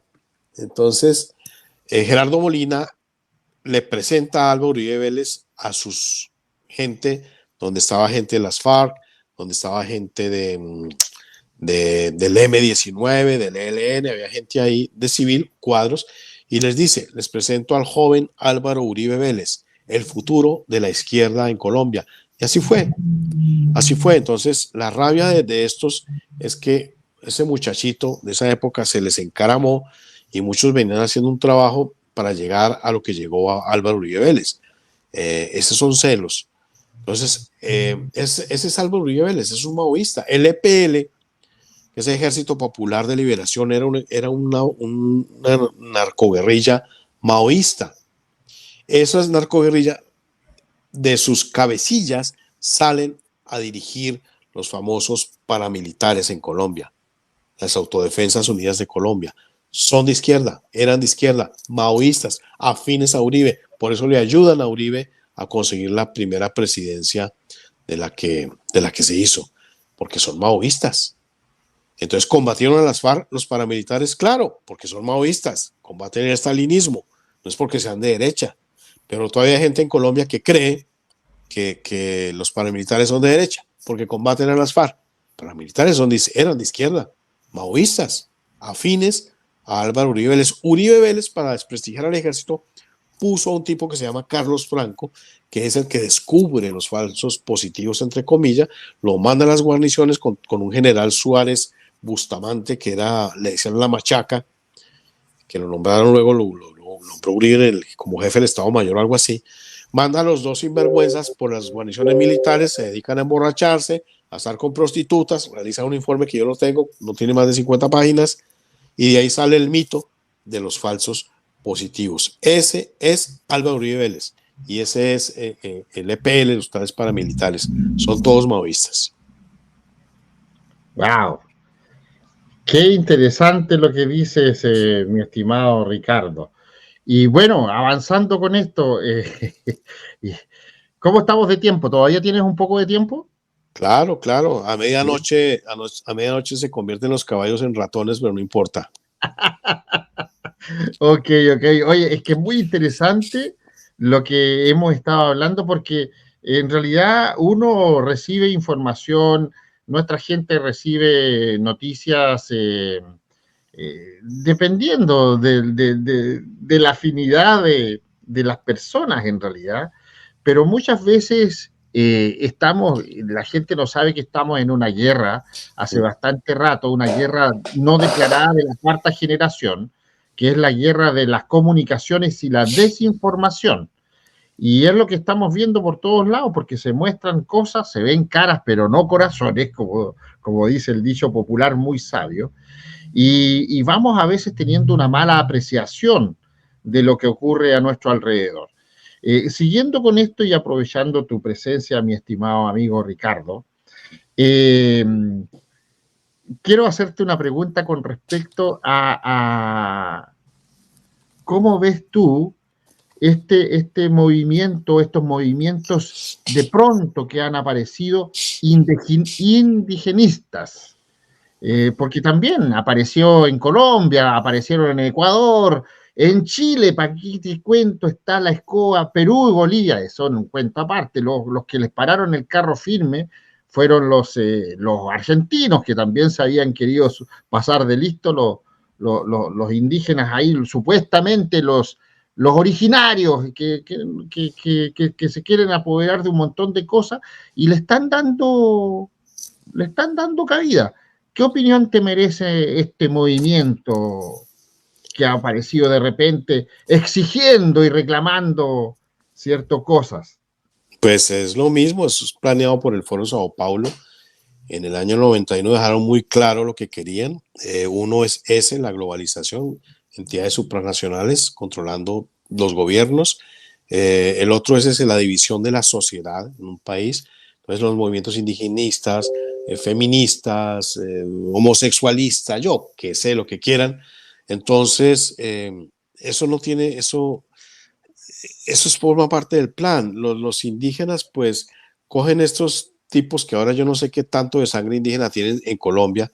Entonces, Gerardo Molina le presenta a Álvaro Uribe Vélez a sus gente, donde estaba gente de las FARC, donde estaba gente del M-19, del ELN, había gente ahí de civil, cuadros, y les dice, les presento al joven Álvaro Uribe Vélez, el futuro de la izquierda en Colombia. Y así fue. Así fue. Entonces, la rabia de estos es que ese muchachito de esa época se les encaramó y muchos venían haciendo un trabajo para llegar a lo que llegó a Álvaro Uribe Vélez. Esos son celos. Entonces, ese es Álvaro Uribe Vélez, es un maoísta. El EPL, que es el Ejército Popular de Liberación, era una narcoguerrilla maoísta. Esa narcoguerrilla, de sus cabecillas salen a dirigir los famosos paramilitares en Colombia, las Autodefensas Unidas de Colombia. Son de izquierda, eran de izquierda, maoístas, afines a Uribe. Por eso le ayudan a Uribe a conseguir la primera presidencia de la que se hizo, porque son maoístas. Entonces combatieron a las FARC, los paramilitares, claro, porque son maoístas, combaten el estalinismo, no es porque sean de derecha, pero todavía hay gente en Colombia que cree que los paramilitares son de derecha, porque combaten a las FARC. Paramilitares eran de izquierda, maoístas, afines a Álvaro Uribe Vélez. Uribe Vélez, para desprestigiar al ejército, puso a un tipo que se llama Carlos Franco, que es el que descubre los falsos positivos, entre comillas, lo manda a las guarniciones con un general Suárez Bustamante, que le decían la machaca, que lo nombraron luego, lo nombró Uribe como jefe del Estado Mayor o algo así. Manda a los dos sinvergüenzas por las guarniciones militares, se dedican a emborracharse, a estar con prostitutas, realizan un informe que yo lo tengo, no tiene más de 50 páginas, y de ahí sale el mito de los falsos positivos. Ese es Álvaro Uribe Vélez, y ese es el EPL, los tales paramilitares, son todos maoístas. ¡Wow! Qué interesante lo que dices, mi estimado Ricardo. Y bueno, avanzando con esto, ¿cómo estamos de tiempo? ¿Todavía tienes un poco de tiempo? Claro, a medianoche se convierten los caballos en ratones, pero no importa. Ok, ok. Oye, es que es muy interesante lo que hemos estado hablando porque en realidad uno recibe información, nuestra gente recibe noticias dependiendo de la afinidad de las personas en realidad, pero muchas veces la gente no sabe que estamos en una guerra hace bastante rato, una guerra no declarada de la cuarta generación, que es la guerra de las comunicaciones y la desinformación. Y es lo que estamos viendo por todos lados, porque se muestran cosas, se ven caras, pero no corazones, como dice el dicho popular muy sabio. Y vamos a veces teniendo una mala apreciación de lo que ocurre a nuestro alrededor. Siguiendo con esto y aprovechando tu presencia, mi estimado amigo Ricardo, eh, quiero hacerte una pregunta con respecto a cómo ves tú este movimiento, estos movimientos de pronto que han aparecido indigenistas. Porque también apareció en Colombia, aparecieron en Ecuador, en Chile, para aquí te cuento, está la escoba, Perú y Bolivia, son un cuento aparte. Los que les pararon el carro firme fueron los argentinos, que también se habían querido pasar de listo, los indígenas ahí, supuestamente los originarios que se quieren apoderar de un montón de cosas y le están dando cabida. ¿Qué opinión te merece este movimiento que ha aparecido de repente exigiendo y reclamando ciertas cosas? Pues es lo mismo, eso es planeado por el Foro Sao Paulo. En el año 91 dejaron muy claro lo que querían. Uno es ese, la globalización, entidades supranacionales controlando los gobiernos. El otro es ese, la división de la sociedad en un país. Entonces los movimientos indigenistas, feministas, homosexualistas, yo que sé, lo que quieran. Entonces, eso no tiene, eso forma parte del plan. Los indígenas pues cogen estos tipos que ahora yo no sé qué tanto de sangre indígena tienen en Colombia.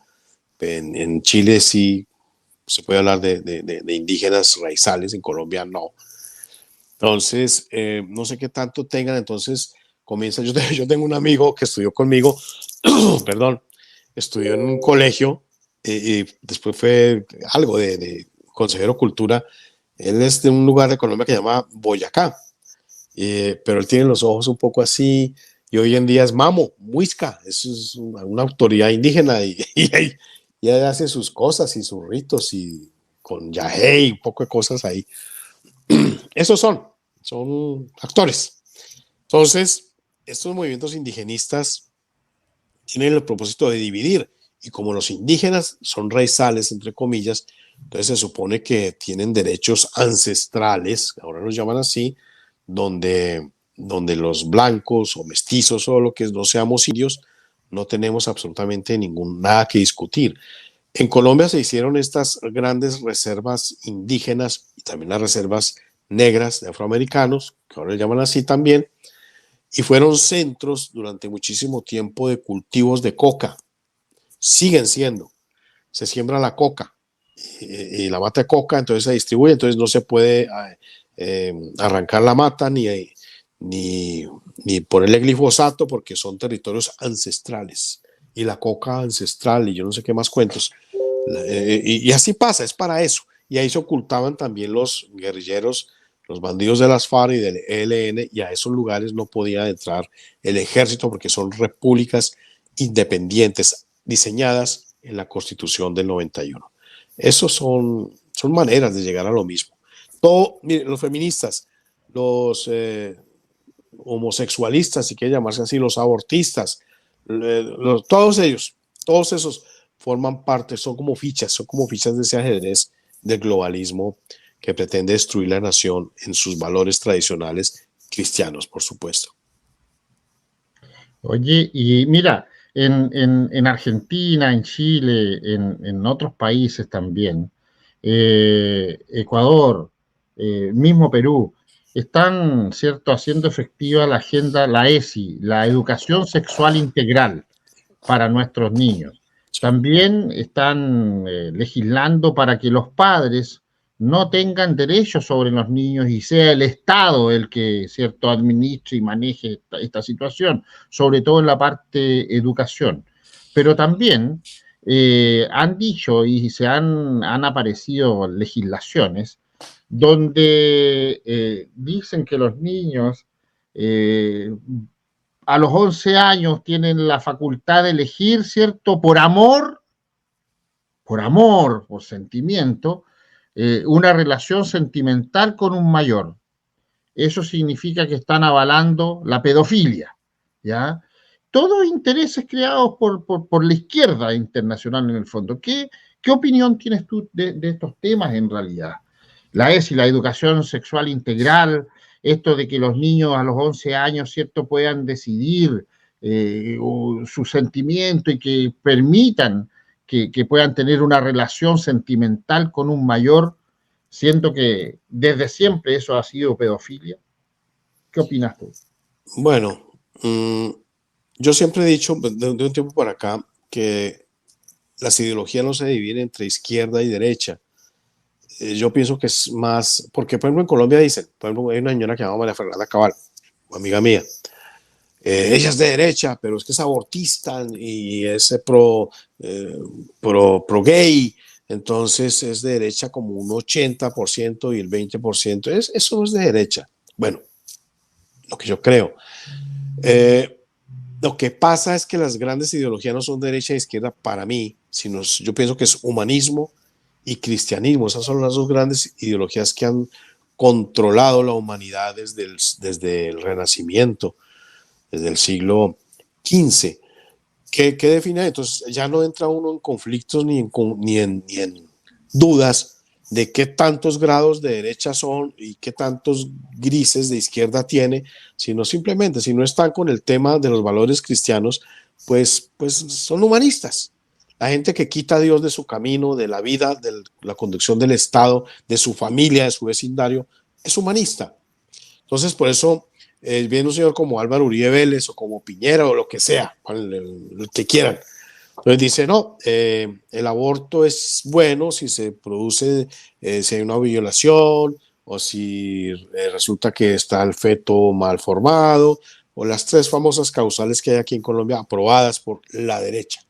En Chile sí se puede hablar de indígenas raizales, en Colombia no. Entonces, no sé qué tanto tengan, entonces comienza, yo tengo un amigo que estudió conmigo, perdón, estudió en un colegio y después fue algo de consejero cultura. Él es de un lugar de Colombia que se llama Boyacá, pero él tiene los ojos un poco así y hoy en día es Mamo, Muisca, es una autoridad indígena y hace sus cosas y sus ritos y con yagé y un poco de cosas ahí. Esos son actores. Entonces, estos movimientos indigenistas tienen el propósito de dividir y como los indígenas son raizales, entre comillas, entonces se supone que tienen derechos ancestrales, ahora los llaman así, donde los blancos o mestizos o lo que no seamos indios, no tenemos absolutamente nada que discutir. En Colombia se hicieron estas grandes reservas indígenas y también las reservas negras de afroamericanos, que ahora le llaman así también, y fueron centros durante muchísimo tiempo de cultivos de coca. Siguen siendo. Se siembra la coca y la mata de coca, entonces se distribuye, entonces no se puede arrancar la mata ni ponerle glifosato porque son territorios ancestrales. Y la coca ancestral y yo no sé qué más cuentos. Y así pasa, es para eso. Y ahí se ocultaban también los guerrilleros, los bandidos de las FARC y del ELN, y a esos lugares no podía entrar el ejército porque son repúblicas independientes diseñadas en la Constitución del 91. Esos son maneras de llegar a lo mismo. Miren, los feministas, los homosexualistas, si quiere llamarse así, los abortistas, todos ellos, todos esos forman parte, son como fichas de ese ajedrez del globalismo que pretende destruir la nación en sus valores tradicionales cristianos, por supuesto. Oye, y mira, en Argentina, en Chile, en otros países también, Ecuador, mismo Perú, están, ¿cierto?, haciendo efectiva la agenda, la ESI, la educación sexual integral para nuestros niños. También están legislando para que los padres no tengan derechos sobre los niños y sea el Estado el que, cierto, administre y maneje esta situación, sobre todo en la parte educación. Pero también han dicho y han aparecido legislaciones donde dicen que los niños eh, a los 11 años tienen la facultad de elegir, ¿cierto? Por sentimiento, una relación sentimental con un mayor. Eso significa que están avalando la pedofilia, ¿ya? Todos intereses creados por la izquierda internacional en el fondo. ¿Qué opinión tienes tú de estos temas en realidad? La ESI, la educación sexual integral, esto de que los niños a los 11 años, ¿cierto?, puedan decidir su sentimiento y que permitan que puedan tener una relación sentimental con un mayor, siento que desde siempre eso ha sido pedofilia. ¿Qué opinas tú? Bueno, yo siempre he dicho de un tiempo para acá que las ideologías no se dividen entre izquierda y derecha. Yo pienso que es más, porque por ejemplo en Colombia dicen, por ejemplo hay una señora que se llama María Fernanda Cabal, amiga mía, ella es de derecha, pero es que es abortista y es pro gay, entonces es de derecha como un 80% y el 20% eso es de derecha. Bueno, lo que yo creo. Lo que pasa es que las grandes ideologías no son derecha e izquierda para mí, sino yo pienso que es humanismo y cristianismo. Esas son las dos grandes ideologías que han controlado la humanidad desde el Renacimiento, desde el siglo XV. ¿Qué define? Entonces ya no entra uno en conflictos ni en dudas de qué tantos grados de derecha son y qué tantos grises de izquierda tiene, sino simplemente, si no están con el tema de los valores cristianos, pues son humanistas. La gente que quita a Dios de su camino, de la vida, de la conducción del Estado, de su familia, de su vecindario, es humanista. Entonces, por eso viene un señor como Álvaro Uribe Vélez o como Piñera o lo que sea, el que quieran. Entonces dice, no, el aborto es bueno si se produce, si hay una violación o si resulta que está el feto mal formado, o las tres famosas causales que hay aquí en Colombia aprobadas por la derecha.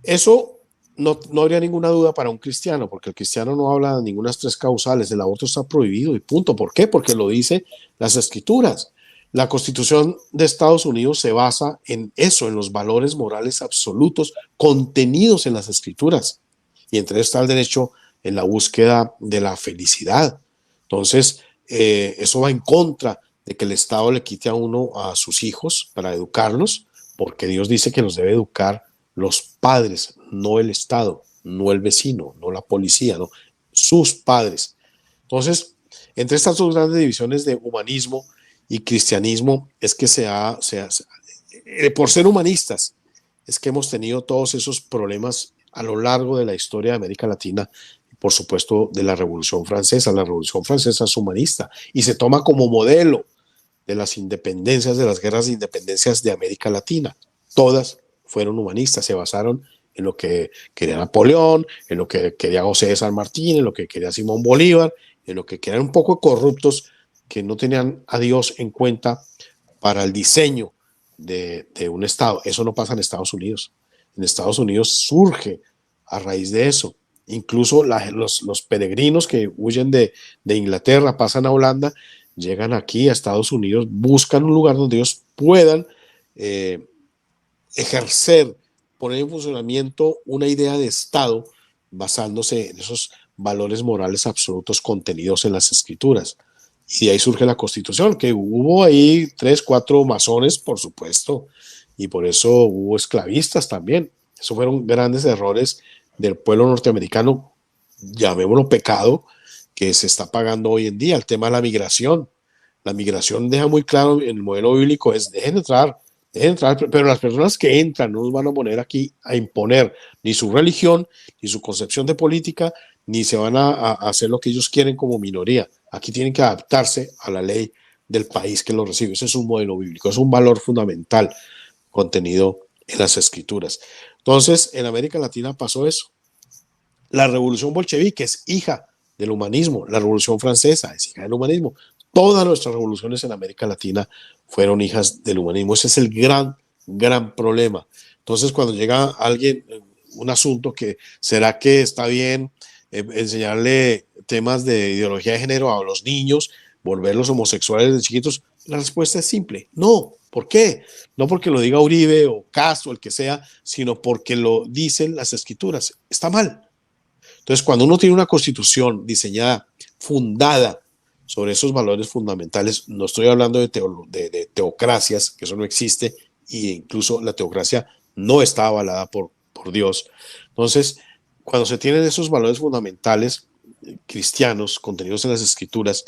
Eso no habría ninguna duda para un cristiano, porque el cristiano no habla de ninguna tres causales, el aborto está prohibido y punto. ¿Por qué? Porque lo dice las escrituras. La Constitución de Estados Unidos se basa en eso, en los valores morales absolutos contenidos en las escrituras. Y entre ellos está el derecho en la búsqueda de la felicidad. Entonces, eso va en contra de que el Estado le quite a uno a sus hijos para educarlos, porque Dios dice que los debe educar los padres, no el Estado, no el vecino, no la policía, no, sus padres. Entonces, entre estas dos grandes divisiones de humanismo y cristianismo es que por ser humanistas, es que hemos tenido todos esos problemas a lo largo de la historia de América Latina, y por supuesto de la Revolución Francesa. La Revolución Francesa es humanista y se toma como modelo de las independencias, de las guerras de independencias de América Latina. Todas fueron humanistas, se basaron en lo que quería Napoleón, en lo que quería José de San Martín, en lo que quería Simón Bolívar, en lo que querían un poco corruptos que no tenían a Dios en cuenta para el diseño de un Estado. Eso no pasa en Estados Unidos. En Estados Unidos surge a raíz de eso. Incluso los peregrinos que huyen de Inglaterra, pasan a Holanda, llegan aquí a Estados Unidos, buscan un lugar donde ellos puedan ejercer, poner en funcionamiento una idea de Estado basándose en esos valores morales absolutos contenidos en las escrituras. Y de ahí surge la Constitución, que hubo ahí 3, 4 masones, por supuesto, y por eso hubo esclavistas también. Esos fueron grandes errores del pueblo norteamericano, llamémoslo pecado, que se está pagando hoy en día. El tema de la migración. La migración deja muy claro en el modelo bíblico, es dejen entrar, pero las personas que entran no nos van a poner aquí a imponer ni su religión, ni su concepción de política, ni se van a hacer lo que ellos quieren como minoría. Aquí tienen que adaptarse a la ley del país que lo recibe. Ese es un modelo bíblico, es un valor fundamental contenido en las escrituras. Entonces, en América Latina pasó eso. La revolución bolchevique es hija del humanismo, la revolución francesa es hija del humanismo. Todas nuestras revoluciones en América Latina fueron hijas del humanismo. Ese es el gran problema. Entonces, cuando llega alguien, un asunto que será que está bien enseñarle temas de ideología de género a los niños, volverlos homosexuales de chiquitos, la respuesta es simple, no. ¿Por qué? No porque lo diga Uribe o Castro, el que sea, sino porque lo dicen las escrituras. Está mal. Entonces, cuando uno tiene una constitución diseñada, fundada sobre esos valores fundamentales, no estoy hablando de teocracias, que eso no existe, e incluso la teocracia no está avalada por Dios. Entonces, cuando se tienen esos valores fundamentales cristianos contenidos en las escrituras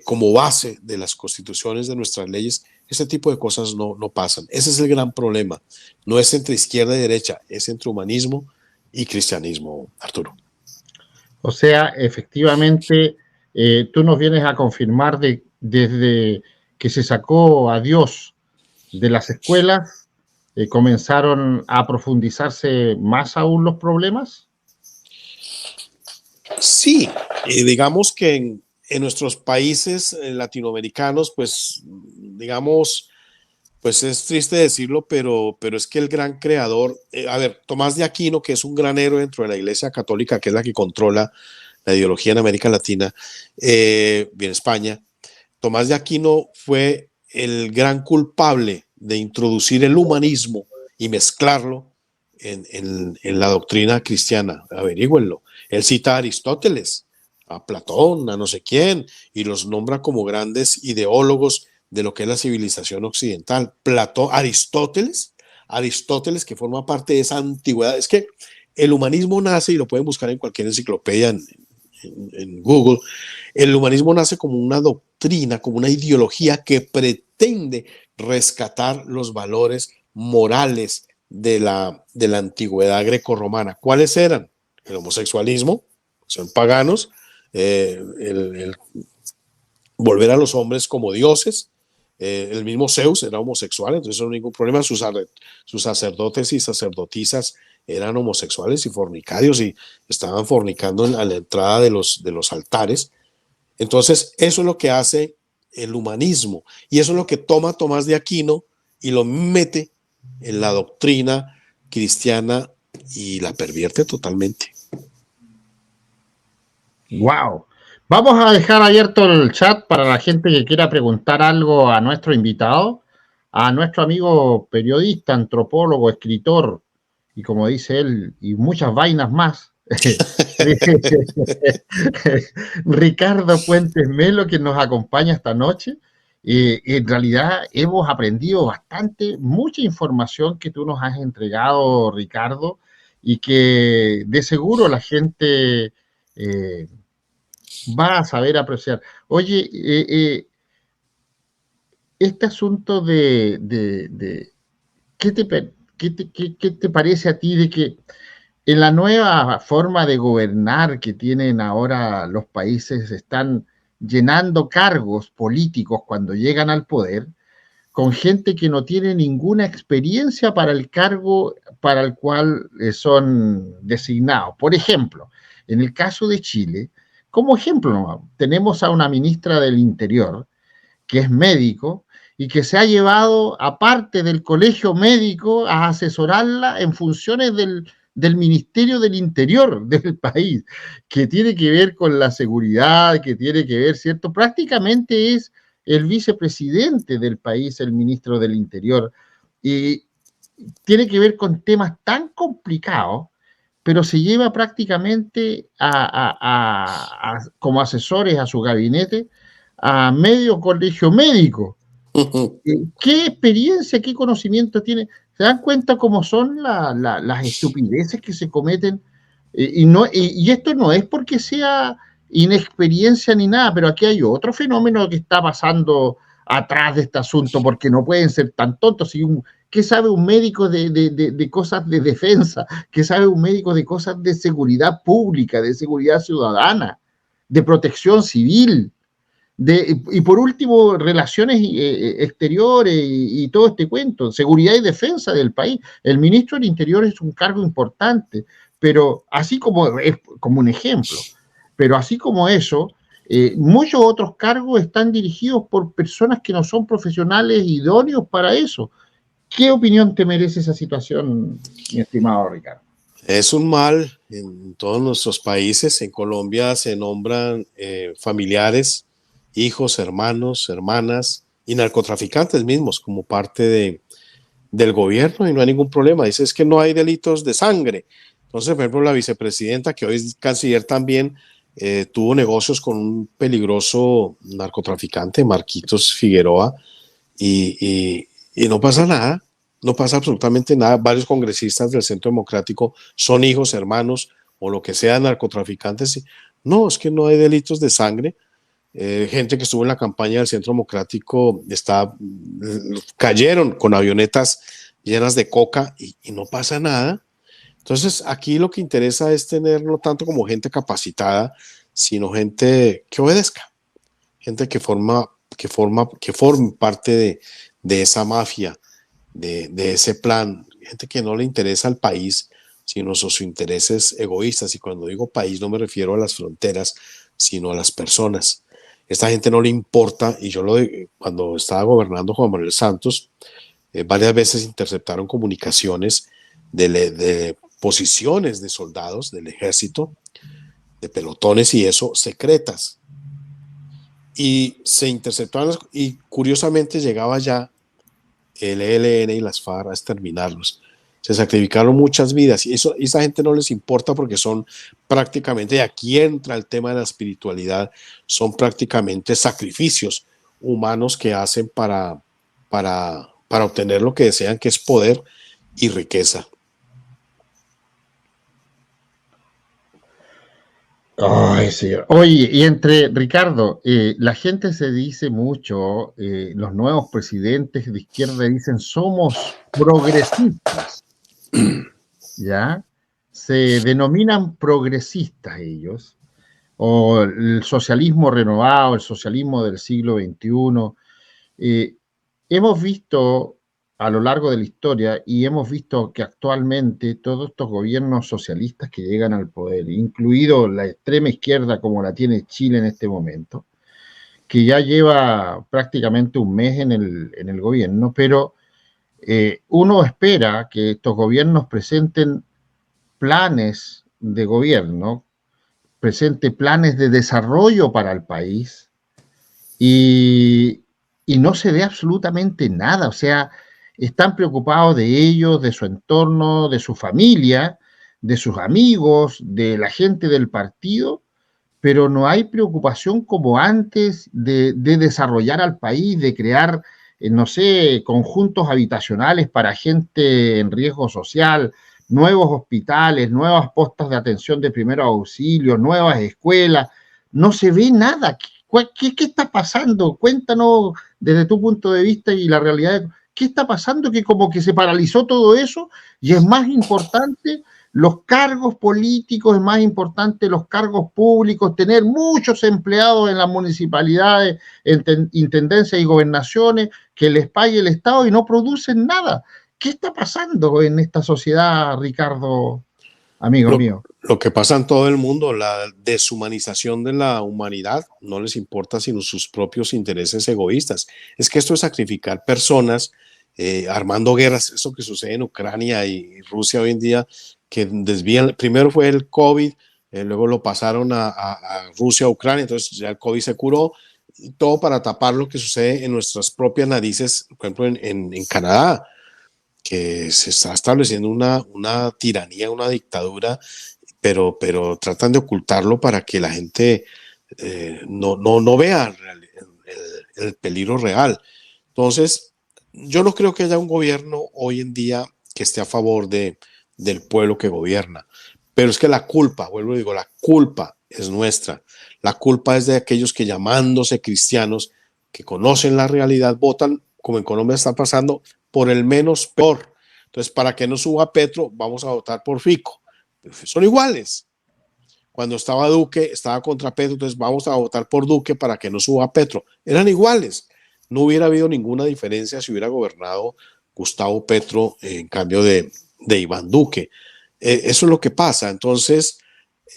como base de las constituciones de nuestras leyes, ese tipo de cosas no pasan. Ese es el gran problema. No es entre izquierda y derecha, es entre humanismo y cristianismo, Arturo. O sea, efectivamente, tú nos vienes a confirmar desde que se sacó a Dios de las escuelas, comenzaron a profundizarse más aún los problemas. Sí, digamos que en nuestros países latinoamericanos, pues, digamos, pues es triste decirlo, pero es que el gran creador, a ver, Tomás de Aquino, que es un gran héroe dentro de la Iglesia Católica, que es la que controla la ideología en América Latina, y en España, Tomás de Aquino fue el gran culpable de introducir el humanismo y mezclarlo en la doctrina cristiana. Averígüenlo. Él cita a Aristóteles, a Platón, a no sé quién, y los nombra como grandes ideólogos de lo que es la civilización occidental. Aristóteles, que forma parte de esa antigüedad. Es que el humanismo nace, y lo pueden buscar en cualquier enciclopedia en Google, el humanismo nace como una doctrina, como una ideología que pretende rescatar los valores morales de la antigüedad grecorromana. ¿Cuáles eran? El homosexualismo, son paganos, el volver a los hombres como dioses, el mismo Zeus era homosexual, entonces no hay ningún problema. Sus sacerdotes y sacerdotisas eran homosexuales y fornicarios y estaban fornicando a la entrada de los altares. Entonces eso es lo que hace el humanismo, y eso es lo que toma Tomás de Aquino y lo mete en la doctrina cristiana y la pervierte totalmente. Wow. Vamos a dejar abierto el chat para la gente que quiera preguntar algo a nuestro invitado, a nuestro amigo periodista, antropólogo, escritor, y como dice él, y muchas vainas más, Ricardo Puentes Melo, que nos acompaña esta noche. En realidad hemos aprendido bastante, mucha información que tú nos has entregado, Ricardo, y que de seguro la gente va a saber apreciar. Oye, este asunto ¿qué te parece a ti de que en la nueva forma de gobernar que tienen ahora los países están llenando cargos políticos cuando llegan al poder con gente que no tiene ninguna experiencia para el cargo para el cual son designados? Por ejemplo, en el caso de Chile, como ejemplo, tenemos a una ministra del Interior que es médico y que se ha llevado, aparte del colegio médico, a asesorarla en funciones del Ministerio del Interior del país, que tiene que ver con la seguridad, que tiene que ver, ¿cierto? Prácticamente es el vicepresidente del país, el ministro del Interior, y tiene que ver con temas tan complicados, pero se lleva prácticamente como asesores a su gabinete a medio colegio médico. ¿Qué experiencia, qué conocimiento tiene? ¿Se dan cuenta cómo son las estupideces que se cometen? Y esto no es porque sea inexperiencia ni nada, pero aquí hay otro fenómeno que está pasando atrás de este asunto, porque no pueden ser tan tontos. ¿Qué sabe un médico de cosas de defensa? ¿Qué sabe un médico de cosas de seguridad pública, de seguridad ciudadana, de protección civil? Y por último, relaciones exteriores y todo este cuento, seguridad y defensa del país. El ministro del Interior es un cargo importante, pero así como es como un ejemplo, pero así como eso, muchos otros cargos están dirigidos por personas que no son profesionales idóneos para eso. ¿Qué opinión te merece esa situación, mi estimado Ricardo? Es un mal en todos nuestros países. En Colombia se nombran familiares, hijos, hermanos, hermanas y narcotraficantes mismos como parte del gobierno y no hay ningún problema. Dice es que no hay delitos de sangre. Entonces, por ejemplo, la vicepresidenta, que hoy es canciller también, tuvo negocios con un peligroso narcotraficante, Marquitos Figueroa, y no pasa nada, no pasa absolutamente nada. Varios congresistas del Centro Democrático son hijos, hermanos o lo que sea narcotraficantes. No, es que no hay delitos de sangre. Gente que estuvo en la campaña del Centro Democrático cayeron con avionetas llenas de coca y no pasa nada. Entonces, aquí lo que interesa es tener no tanto como gente capacitada, sino gente que obedezca, gente que forme parte de esa mafia, de ese plan, gente que no le interesa al país, sino sus intereses egoístas. Y cuando digo país no me refiero a las fronteras, sino a las personas. Esta gente no le importa, y cuando estaba gobernando Juan Manuel Santos, varias veces interceptaron comunicaciones de posiciones de soldados del ejército, de pelotones y eso, secretas. Y se interceptaban y curiosamente llegaba ya el ELN y las FARC a exterminarlos. Se sacrificaron muchas vidas y esa gente no les importa porque son prácticamente, y aquí entra el tema de la espiritualidad, son prácticamente sacrificios humanos que hacen para obtener lo que desean, que es poder y riqueza. Ay, señor. Oye, y entre Ricardo, la gente se dice mucho, los nuevos presidentes de izquierda dicen somos progresistas, ¿ya? Se denominan progresistas ellos, o el socialismo renovado, el socialismo del siglo XXI. Hemos visto a lo largo de la historia y hemos visto que actualmente todos estos gobiernos socialistas que llegan al poder, incluido la extrema izquierda como la tiene Chile en este momento, que ya lleva prácticamente un mes en el gobierno, pero uno espera que estos gobiernos presenten planes de gobierno, presente planes de desarrollo para el país y, y no se ve absolutamente nada. O sea, están preocupados de ellos, de su entorno, de su familia, de sus amigos, de la gente del partido, pero no hay preocupación como antes de desarrollar al país, de crear, no sé, conjuntos habitacionales para gente en riesgo social, nuevos hospitales, nuevas postas de atención de primeros auxilios, nuevas escuelas. No se ve nada. ¿Qué está pasando? Cuéntanos desde tu punto de vista y la realidad. ¿Qué está pasando? Que como que se paralizó todo eso y es más importante los cargos políticos, es más importante los cargos públicos, tener muchos empleados en las municipalidades, en intendencias y gobernaciones, que les pague el Estado y no producen nada. ¿Qué está pasando en esta sociedad, Ricardo, amigo mío? Lo que pasa en todo el mundo, la deshumanización de la humanidad, no les importa sino sus propios intereses egoístas. Es que esto es sacrificar personas, armando guerras, eso que sucede en Ucrania y Rusia hoy en día, que desvían, primero fue el COVID, luego lo pasaron a Rusia, Ucrania, entonces ya el COVID se curó, y todo para tapar lo que sucede en nuestras propias narices, por ejemplo en Canadá, que se está estableciendo una tiranía, una dictadura, pero tratan de ocultarlo para que la gente no vea el peligro real. Entonces, yo no creo que haya un gobierno hoy en día que esté a favor del pueblo que gobierna, pero es que la culpa, vuelvo y digo, la culpa es nuestra. La culpa es de aquellos que llamándose cristianos, que conocen la realidad, votan, como en Colombia está pasando, por el menos peor. Entonces, para que no suba Petro, vamos a votar por Fico. Son iguales. Cuando estaba Duque, estaba contra Petro, entonces vamos a votar por Duque para que no suba Petro. Eran iguales. No hubiera habido ninguna diferencia si hubiera gobernado Gustavo Petro en cambio de Iván Duque. Eso es lo que pasa. Entonces,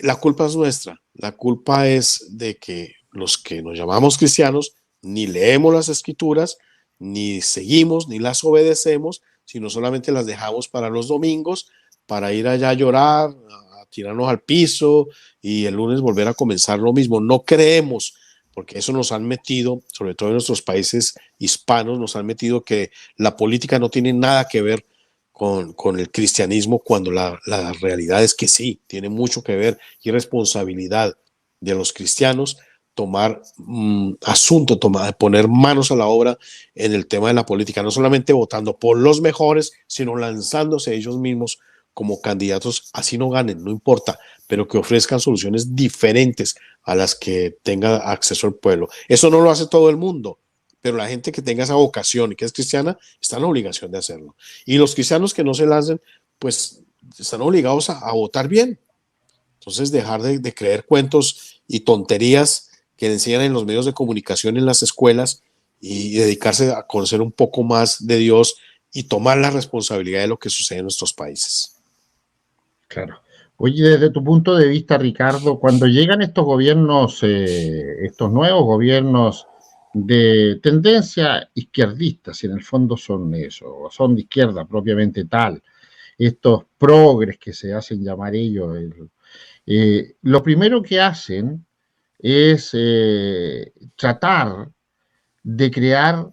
la culpa es nuestra. La culpa es de que los que nos llamamos cristianos ni leemos las escrituras, ni seguimos, ni las obedecemos, sino solamente las dejamos para los domingos, para ir allá a llorar, a tirarnos al piso y el lunes volver a comenzar lo mismo. No creemos, porque eso nos han metido, sobre todo en nuestros países hispanos, nos han metido que la política no tiene nada que ver con el cristianismo, cuando la realidad es que sí, tiene mucho que ver, y responsabilidad de los cristianos tomar poner manos a la obra en el tema de la política, no solamente votando por los mejores, sino lanzándose ellos mismos como candidatos, así no ganen, no importa, pero que ofrezcan soluciones diferentes a las que tenga acceso el pueblo. Eso no lo hace todo el mundo, pero la gente que tenga esa vocación y que es cristiana está en la obligación de hacerlo. Y los cristianos que no se lancen, pues están obligados a votar bien. Entonces, dejar de creer cuentos y tonterías que le enseñan en los medios de comunicación, en las escuelas, y dedicarse a conocer un poco más de Dios y tomar la responsabilidad de lo que sucede en nuestros países. Claro. Oye, desde tu punto de vista, Ricardo, cuando llegan estos gobiernos, estos nuevos gobiernos de tendencia izquierdista, si en el fondo son eso, son de izquierda propiamente tal, estos progres que se hacen llamar ellos, lo primero que hacen es tratar de crear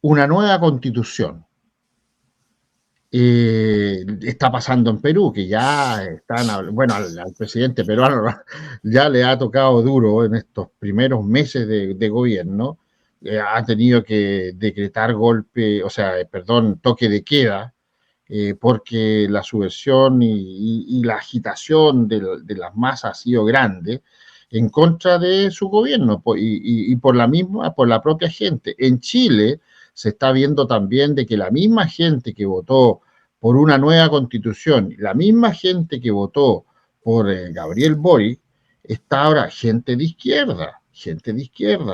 una nueva constitución. Está pasando en Perú, que ya están, bueno, al presidente peruano ya le ha tocado duro en estos primeros meses de gobierno, ha tenido que decretar toque de queda, porque la subversión y la agitación de las masas ha sido grande en contra de su gobierno y por la propia gente. En Chile se está viendo también de que la misma gente que votó por una nueva constitución, la misma gente que votó por Gabriel Boric, está ahora gente de izquierda,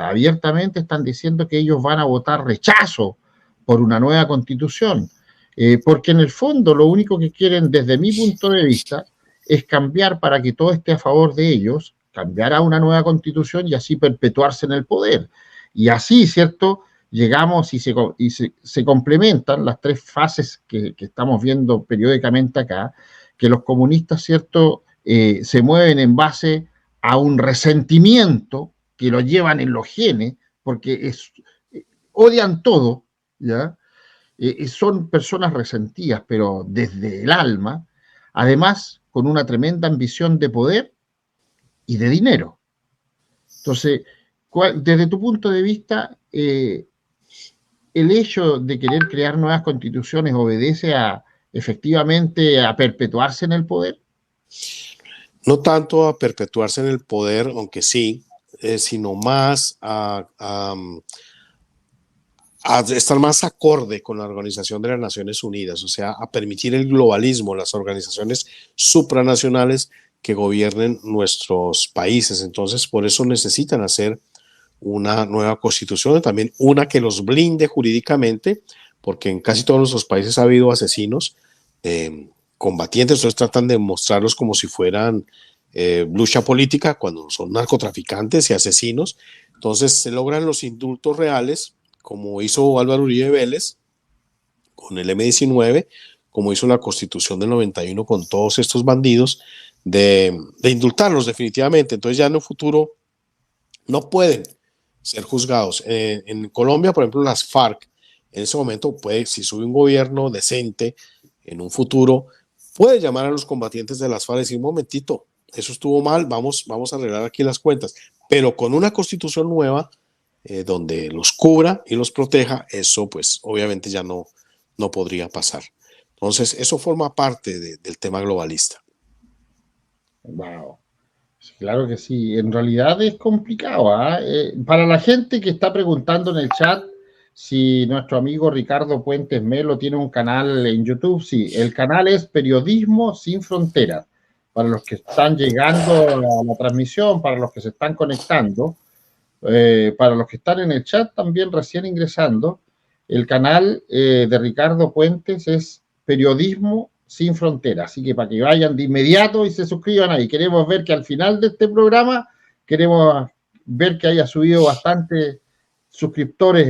abiertamente están diciendo que ellos van a votar rechazo por una nueva constitución, porque en el fondo lo único que quieren desde mi punto de vista es cambiar para que todo esté a favor de ellos, cambiar a una nueva constitución y así perpetuarse en el poder. Y así, ¿cierto?, llegamos y se complementan las tres fases que estamos viendo periódicamente acá, que los comunistas, ¿cierto?, se mueven en base a un resentimiento que lo llevan en los genes, porque odian todo, ¿ya? Son personas resentidas, pero desde el alma, además con una tremenda ambición de poder y de dinero. Entonces, desde tu punto de vista, el hecho de querer crear nuevas constituciones obedece efectivamente a perpetuarse en el poder. No tanto a perpetuarse en el poder, aunque sí, sino más a estar más acorde con la Organización de las Naciones Unidas, o sea, a permitir el globalismo, las organizaciones supranacionales que gobiernen nuestros países. Entonces, por eso necesitan hacer una nueva constitución, también una que los blinde jurídicamente, porque en casi todos nuestros países ha habido asesinos, combatientes, entonces tratan de mostrarlos como si fueran lucha política, cuando son narcotraficantes y asesinos. Entonces se logran los indultos reales, como hizo Álvaro Uribe Vélez con el M-19, como hizo la Constitución del 91 con todos estos bandidos, de indultarlos definitivamente. Entonces ya en un futuro no pueden ser juzgados. En Colombia, por ejemplo, las FARC, en ese momento si sube un gobierno decente, en un futuro, puede llamar a los combatientes de las FARC y decir, un momentito, eso estuvo mal, vamos a arreglar aquí las cuentas. Pero con una constitución nueva, donde los cubra y los proteja, eso pues obviamente ya no podría pasar. Entonces eso forma parte del tema globalista. Wow. Claro que sí, en realidad es complicado, para la gente que está preguntando en el chat si nuestro amigo Ricardo Puentes Melo tiene un canal en YouTube, sí, el canal es Periodismo Sin Fronteras. para los que están llegando a la transmisión, para los que se están conectando, para los que están en el chat también recién ingresando. El canal de Ricardo Puentes es Periodismo Sin Fronteras, así que para que vayan de inmediato y se suscriban ahí. Queremos ver que al final de este programa, queremos ver que haya subido bastante suscriptores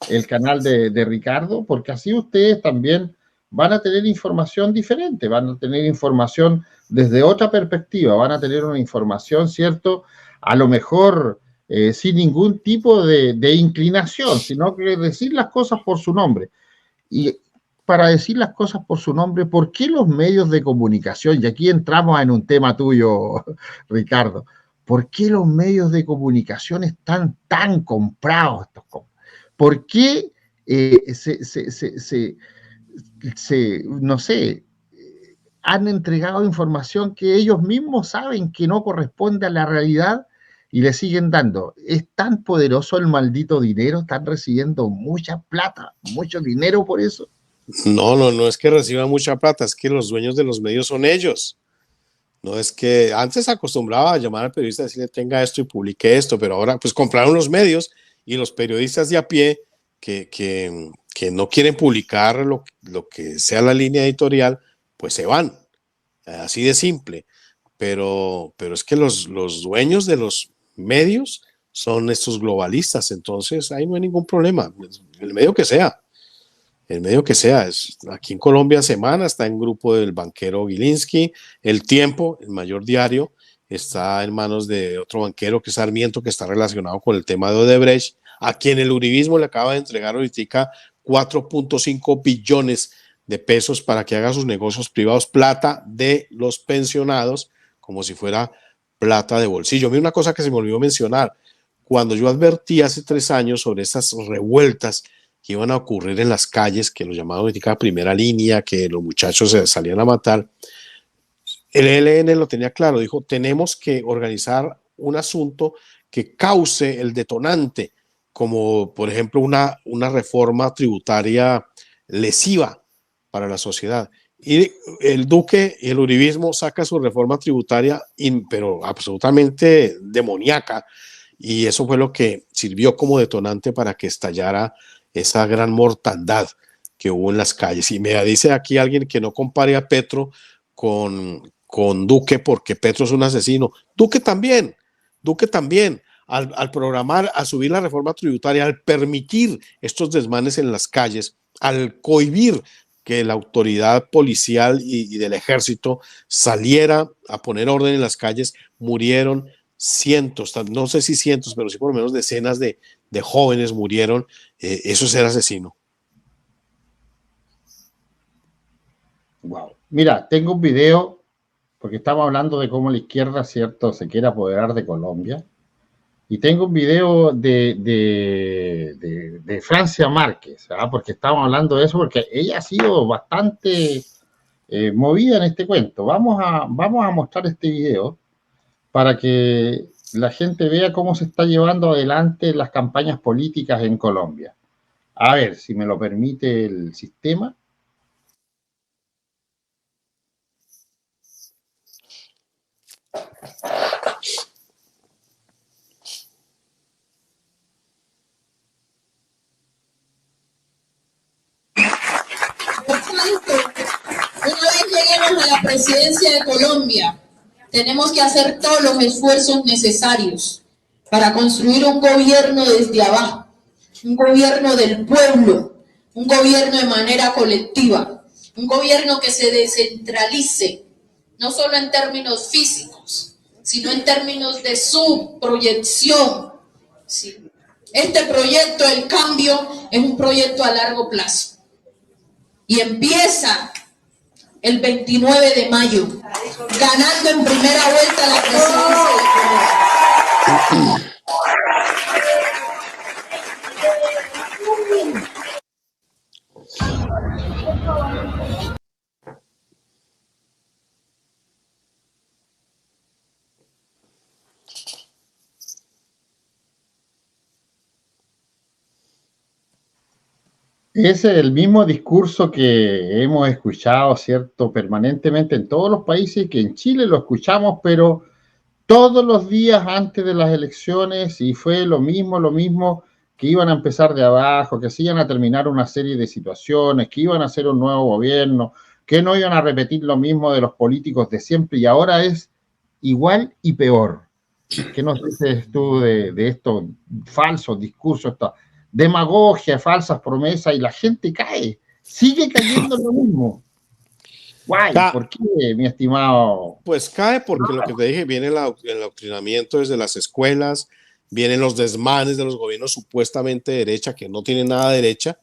el canal de Ricardo, porque así ustedes también van a tener información diferente, van a tener información desde otra perspectiva, van a tener una información, ¿cierto? A lo mejor sin ningún tipo de inclinación, sino que decir las cosas por su nombre. Y para decir las cosas por su nombre, ¿por qué los medios de comunicación? Y aquí entramos en un tema tuyo, Ricardo. ¿Por qué los medios de comunicación están tan comprados? ¿Por qué no sé, han entregado información que ellos mismos saben que no corresponde a la realidad y le siguen dando? Es tan poderoso el maldito dinero, están recibiendo mucha plata, mucho dinero por eso. No es que reciban mucha plata, es que los dueños de los medios son ellos. No es que antes acostumbraba a llamar al periodista y decirle tenga esto y publique esto, pero ahora pues compraron los medios y los periodistas de a pie que no quieren publicar lo que sea la línea editorial, pues se van. Así de simple. Pero es que los dueños de los medios son estos globalistas, entonces ahí no hay ningún problema, el medio que sea. El medio que sea, aquí en Colombia Semana está en grupo del banquero Gilinski, El Tiempo, el mayor diario, está en manos de otro banquero que es Sarmiento, que está relacionado con el tema de Odebrecht, a quien el uribismo le acaba de entregar ahorita 4.5 billones de pesos para que haga sus negocios privados, plata de los pensionados, como si fuera plata de bolsillo. Mira una cosa que se me olvidó mencionar, cuando yo advertí hace 3 años sobre estas revueltas que iban a ocurrir en las calles, que lo llamaban ahorita primera línea, que los muchachos se salían a matar, el ELN lo tenía claro, dijo, tenemos que organizar un asunto que cause el detonante, como por ejemplo una reforma tributaria lesiva para la sociedad. Y el Duque y el uribismo saca su reforma tributaria, pero absolutamente demoníaca, y eso fue lo que sirvió como detonante para que estallara esa gran mortandad que hubo en las calles. Y me dice aquí alguien que no compare a Petro con Duque porque Petro es un asesino. Duque también, al programar, a subir la reforma tributaria, al permitir estos desmanes en las calles, al cohibir que la autoridad policial y del ejército saliera a poner orden en las calles, murieron cientos, no sé si cientos, pero sí por lo menos decenas de jóvenes murieron. Eso es ser asesino. Wow. Mira, tengo un video, porque estamos hablando de cómo la izquierda, ¿cierto?, se quiere apoderar de Colombia. Y tengo un video de Francia Márquez, ¿ah? Porque estamos hablando de eso, porque ella ha sido bastante movida en este cuento. Vamos a mostrar este video para que la gente vea cómo se está llevando adelante las campañas políticas en Colombia. A ver, si me lo permite el sistema. Una vez lleguemos a la presidencia de Colombia, tenemos que hacer todos los esfuerzos necesarios para construir un gobierno desde abajo, un gobierno del pueblo, un gobierno de manera colectiva, un gobierno que se descentralice, no solo en términos físicos, sino en términos de su proyección. Sí. Este proyecto del cambio es un proyecto a largo plazo y empieza el 29 de mayo, ganando en primera vuelta la presidencia de Colombia. Es el mismo discurso que hemos escuchado, ¿cierto?, permanentemente en todos los países, que en Chile lo escuchamos, pero todos los días antes de las elecciones, y fue lo mismo, que iban a empezar de abajo, que se iban a terminar una serie de situaciones, que iban a hacer un nuevo gobierno, que no iban a repetir lo mismo de los políticos de siempre, y ahora es igual y peor. ¿Qué nos dices tú de estos falsos discursos, esta demagogia, falsas promesas, y la gente cae, sigue cayendo en lo mismo? Guay, Ca- ¿por qué, mi estimado? Pues cae porque lo que te dije, viene el adoctrinamiento desde las escuelas, vienen los desmanes de los gobiernos supuestamente de derecha, que no tienen nada de derecha,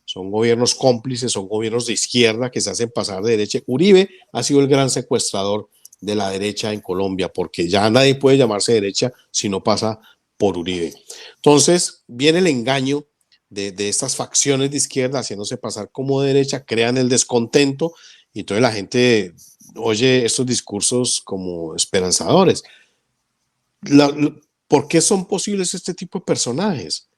son gobiernos cómplices, son gobiernos de izquierda que se hacen pasar de derecha. Uribe ha sido el gran secuestrador de la derecha en Colombia, porque ya nadie puede llamarse derecha si no pasa por Uribe. Entonces viene el engaño de estas facciones de izquierda haciéndose pasar como derecha, crean el descontento y entonces la gente oye estos discursos como esperanzadores. La, ¿Por qué son posibles este tipo de personajes?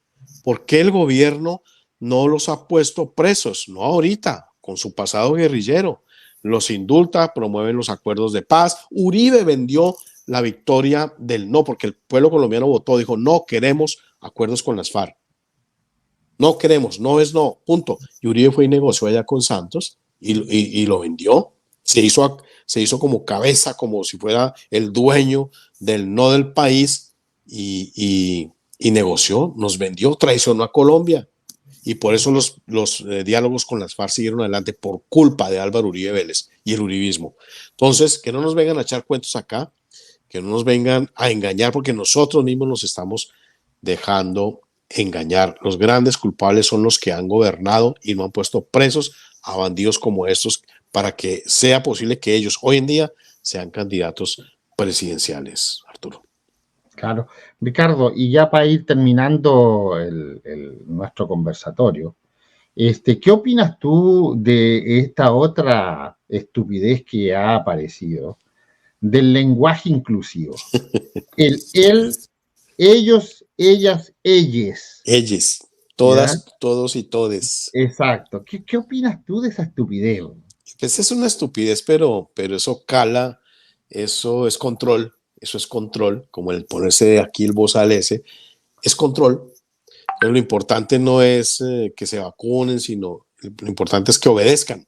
¿Por qué el gobierno no los ha puesto presos? No ahorita, con su pasado guerrillero. Los indulta, promueven los acuerdos de paz. Uribe vendió la victoria del no, porque el pueblo colombiano votó, dijo, no queremos acuerdos con las FARC. No queremos, no es no, punto. Y Uribe fue y negoció allá con Santos y lo vendió. Se hizo como cabeza, como si fuera el dueño del no del país y negoció, nos vendió, traicionó a Colombia. Y por eso los diálogos con las FARC siguieron adelante por culpa de Álvaro Uribe Vélez y el uribismo. Entonces, que no nos vengan a echar cuentos acá, que no nos vengan a engañar, porque nosotros mismos nos estamos dejando engañar. Los grandes culpables son los que han gobernado y no han puesto presos a bandidos como estos para que sea posible que ellos hoy en día sean candidatos presidenciales, Arturo. Claro. Ricardo, y ya para ir terminando nuestro conversatorio, ¿qué opinas tú de esta otra estupidez que ha aparecido, del lenguaje inclusivo? El él, ellos, ellas, ellas. Ellos, ¿Ya? todas, todos y todes. Exacto. ¿Qué opinas tú de esa estupidez? Pues es una estupidez, pero eso cala, eso es control, como el ponerse aquí el bozal ese, es control. Pero lo importante no es que se vacunen, sino lo importante es que obedezcan.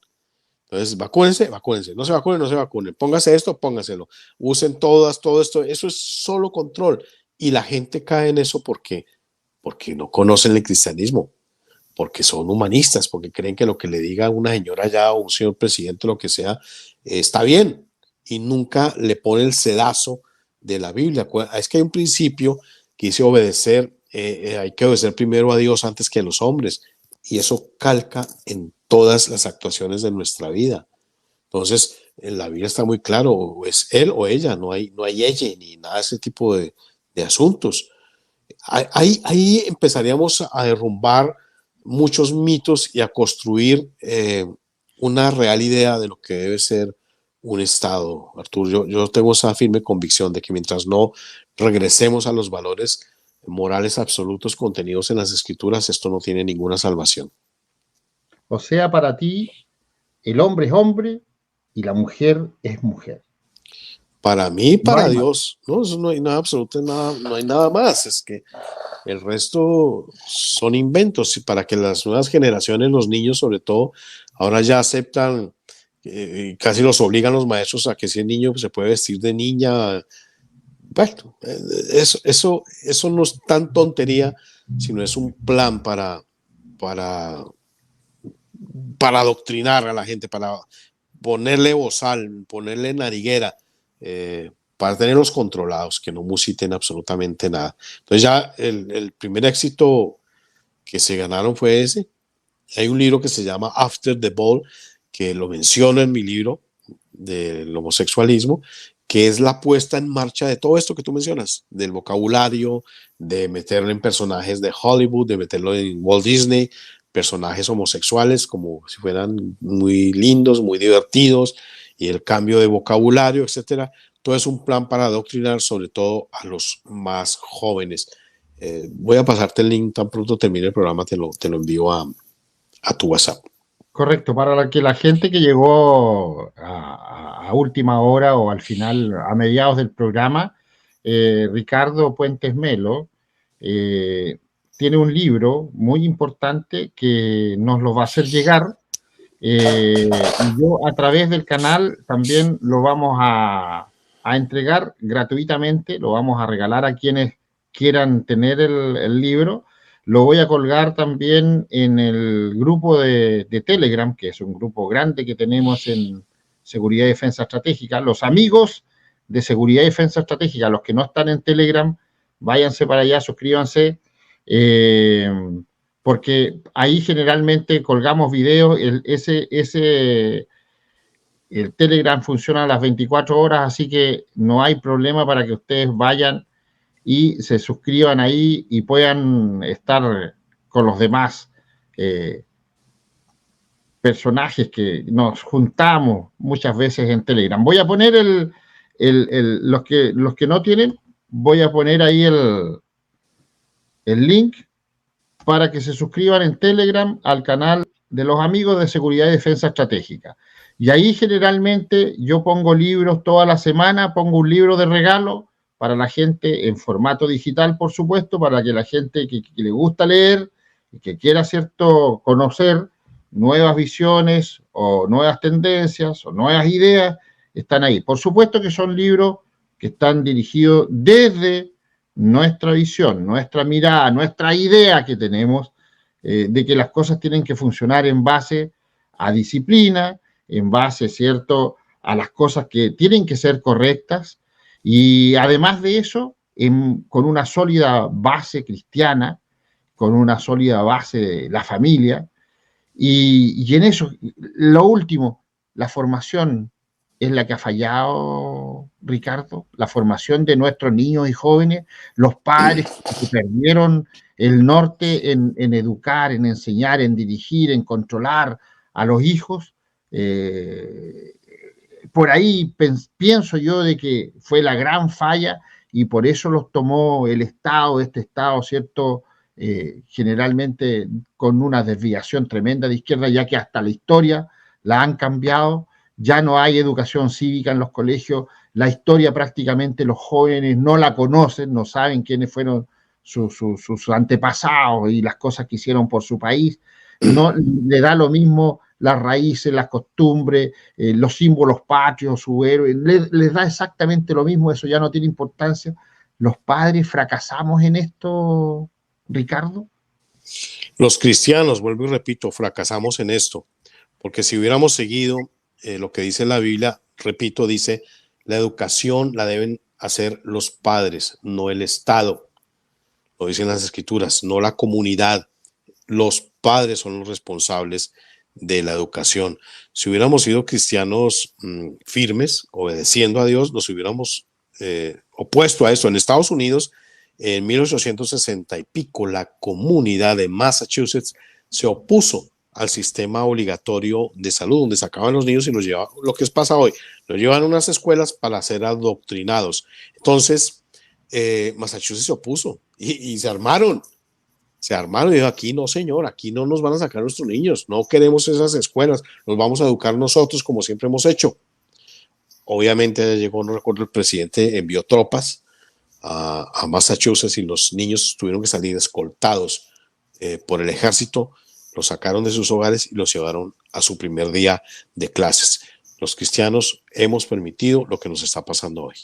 Entonces, vacúnense, vacúnense, no se vacunen, no se vacunen, póngase esto, póngaselo, usen todas, todo esto, eso es solo control. Y la gente cae en eso porque no conocen el cristianismo, porque son humanistas, porque creen que lo que le diga una señora allá o un señor presidente, lo que sea, está bien. Y nunca le pone el sedazo de la Biblia. Es que hay un principio que dice obedecer, hay que obedecer primero a Dios antes que a los hombres. Y eso calca en todas las actuaciones de nuestra vida. Entonces, en la Biblia está muy claro, o es él o ella, no hay ella ni nada de ese tipo de asuntos. Ahí empezaríamos a derrumbar muchos mitos y a construir una real idea de lo que debe ser un Estado, Arturo. Yo tengo esa firme convicción de que mientras no regresemos a los valores morales absolutos contenidos en las Escrituras, esto no tiene ninguna salvación. O sea, para ti, el hombre es hombre y la mujer es mujer. Para mí, No para hay más. Dios, no, eso no hay nada absoluto, nada, no hay nada más. Es que el resto son inventos y para que las nuevas generaciones, los niños sobre todo, ahora ya aceptan, casi los obligan los maestros a que si el niño se puede vestir de niña. Bueno, eso no es tan tontería, sino es un plan para, para adoctrinar a la gente, para ponerle bozal, ponerle nariguera, para tenerlos controlados, que no musiten absolutamente nada. Entonces ya el primer éxito que se ganaron fue ese. Hay un libro que se llama After the Ball, que lo menciono en mi libro del homosexualismo, que es la puesta en marcha de todo esto que tú mencionas, del vocabulario, de meterlo en personajes de Hollywood, de meterlo en Walt Disney, personajes homosexuales como si fueran muy lindos, muy divertidos, y el cambio de vocabulario, etcétera. Todo es un plan para adoctrinar sobre todo a los más jóvenes. Voy a pasarte el link tan pronto termine el programa, te lo envío a tu WhatsApp. Correcto, para que la gente que llegó a última hora o al final, a mediados del programa, Ricardo Puentes Melo tiene un libro muy importante que nos lo va a hacer llegar. Y yo a través del canal también lo vamos a entregar gratuitamente, lo vamos a regalar a quienes quieran tener el libro. Lo voy a colgar también en el grupo de Telegram, que es un grupo grande que tenemos en Seguridad y Defensa Estratégica. Los amigos de Seguridad y Defensa Estratégica, los que no están en Telegram, váyanse para allá, suscríbanse. Porque ahí generalmente colgamos videos, el Telegram funciona a las 24 horas, así que no hay problema para que ustedes vayan y se suscriban ahí y puedan estar con los demás personajes que nos juntamos muchas veces en Telegram. Voy a poner los que no tienen, voy a poner ahí el link para que se suscriban en Telegram al canal de los amigos de Seguridad y Defensa Estratégica. Y ahí generalmente yo pongo libros toda la semana, pongo un libro de regalo para la gente en formato digital, por supuesto, para que la gente que le gusta leer y que quiera, ¿cierto?, conocer nuevas visiones o nuevas tendencias o nuevas ideas, están ahí. Por supuesto que son libros que están dirigidos desde nuestra visión, nuestra mirada, nuestra idea que tenemos de que las cosas tienen que funcionar en base a disciplina, en base, ¿cierto?, a las cosas que tienen que ser correctas y además de eso, con una sólida base cristiana, con una sólida base de la familia y en eso, lo último, la formación es la que ha fallado, Ricardo, la formación de nuestros niños y jóvenes, los padres que perdieron el norte en educar, en enseñar, en dirigir, en controlar a los hijos. Por ahí pienso yo de que fue la gran falla y por eso los tomó el Estado, este Estado, ¿cierto?, generalmente con una desviación tremenda de izquierda, ya que hasta la historia la han cambiado. Ya no hay educación cívica en los colegios, la historia prácticamente los jóvenes no la conocen, no saben quiénes fueron sus antepasados y las cosas que hicieron por su país, no le da lo mismo las raíces, las costumbres, los símbolos patrios, su héroe, les da exactamente lo mismo, eso ya no tiene importancia. ¿Los padres fracasamos en esto, Ricardo? Los cristianos, vuelvo y repito, fracasamos en esto, porque si hubiéramos seguido lo que dice la Biblia, repito, dice, la educación la deben hacer los padres, no el Estado. Lo dicen las Escrituras, no la comunidad. Los padres son los responsables de la educación. Si hubiéramos sido cristianos firmes, obedeciendo a Dios, nos hubiéramos opuesto a esto. En Estados Unidos, en 1860 y pico, la comunidad de Massachusetts se opuso al sistema obligatorio de salud, donde sacaban los niños y los llevaban, lo que pasa hoy, los llevan a unas escuelas para ser adoctrinados. Entonces, Massachusetts se opuso y se armaron y dijo, aquí no señor, aquí no nos van a sacar nuestros niños, no queremos esas escuelas, nos vamos a educar nosotros como siempre hemos hecho. Obviamente llegó, no recuerdo, el presidente envió tropas a Massachusetts y los niños tuvieron que salir escoltados por el ejército, los sacaron de sus hogares y los llevaron a su primer día de clases. Los cristianos hemos permitido lo que nos está pasando hoy.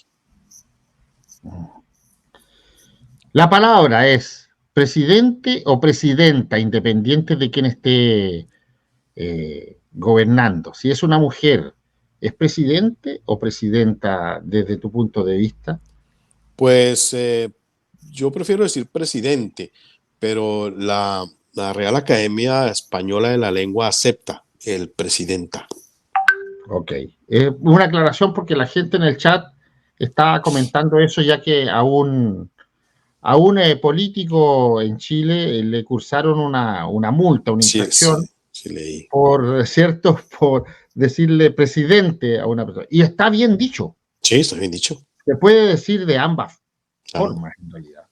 La palabra es presidente o presidenta, independiente de quién esté gobernando. Si es una mujer, ¿es presidente o presidenta desde tu punto de vista? Pues yo prefiero decir presidente, pero la Real Academia Española de la Lengua acepta el presidenta. Ok. Una aclaración porque la gente en el chat está comentando eso, ya que a un político en Chile le cursaron una multa, una infracción, sí, leí. por decirle presidente a una persona. Y está bien dicho. Sí, está bien dicho. Se puede decir de ambas formas, en realidad.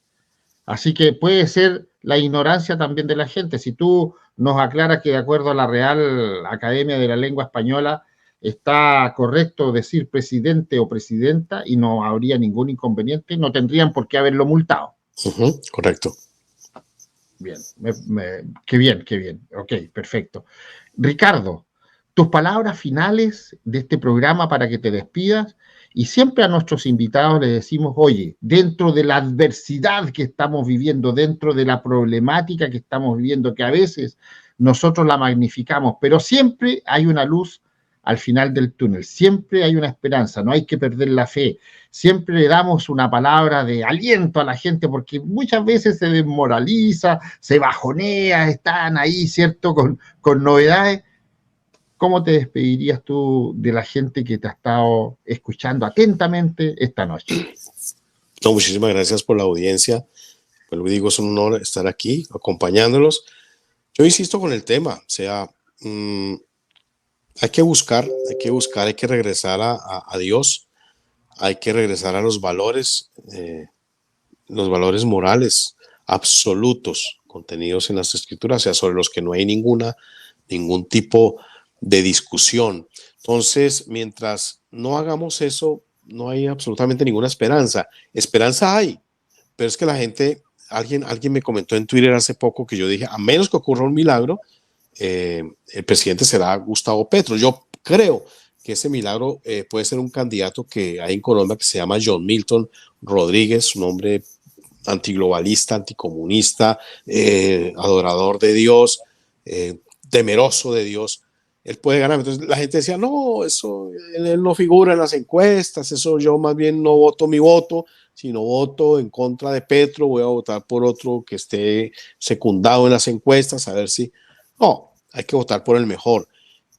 Así que puede ser la ignorancia también de la gente. Si tú nos aclaras que de acuerdo a la Real Academia de la Lengua Española está correcto decir presidente o presidenta y no habría ningún inconveniente, no tendrían por qué haberlo multado. Correcto. Bien, qué bien, qué bien. Ok, perfecto. Ricardo, tus palabras finales de este programa para que te despidas, y siempre a nuestros invitados les decimos, oye, dentro de la adversidad que estamos viviendo, dentro de la problemática que estamos viviendo, que a veces nosotros la magnificamos, pero siempre hay una luz al final del túnel, siempre hay una esperanza, no hay que perder la fe, siempre le damos una palabra de aliento a la gente, porque muchas veces se desmoraliza, se bajonea, están ahí, ¿cierto?, con novedades. ¿Cómo te despedirías tú de la gente que te ha estado escuchando atentamente esta noche? No, muchísimas gracias por la audiencia. Pues digo, es un honor estar aquí acompañándolos. Yo insisto con el tema, o sea, hay que buscar, hay que regresar a Dios, hay que regresar a los valores morales absolutos contenidos en las Escrituras, o sea, sobre los que no hay ningún tipo de discusión. Entonces, mientras no hagamos eso, no hay absolutamente ninguna esperanza. Esperanza hay, pero es que la gente, alguien me comentó en Twitter hace poco que yo dije, a menos que ocurra un milagro, el presidente será Gustavo Petro. Yo creo que ese milagro puede ser un candidato que hay en Colombia que se llama John Milton Rodríguez, un hombre antiglobalista, anticomunista, adorador de Dios, temeroso de Dios. Él puede ganar. Entonces la gente decía, no, eso, él no figura en las encuestas, eso yo más bien no voto mi voto, sino voto en contra de Petro, voy a votar por otro que esté secundado en las encuestas, a ver si... No, hay que votar por el mejor.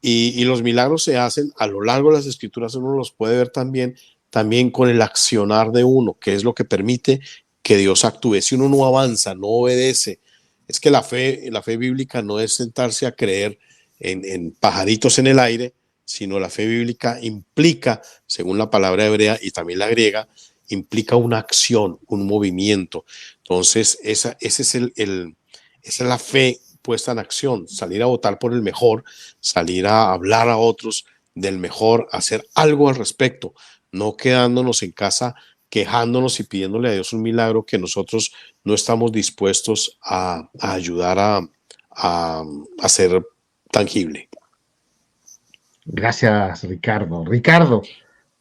Y los milagros se hacen a lo largo de las Escrituras, uno los puede ver también con el accionar de uno, que es lo que permite que Dios actúe. Si uno no avanza, no obedece, es que la fe bíblica no es sentarse a creer en pajaritos en el aire, sino la fe bíblica implica, según la palabra hebrea y también la griega, implica una acción, un movimiento. Entonces, esa es la fe puesta en acción, salir a votar por el mejor, salir a hablar a otros del mejor, hacer algo al respecto, no quedándonos en casa quejándonos y pidiéndole a Dios un milagro que nosotros no estamos dispuestos a ayudar a hacer tangible. Gracias, Ricardo. Ricardo,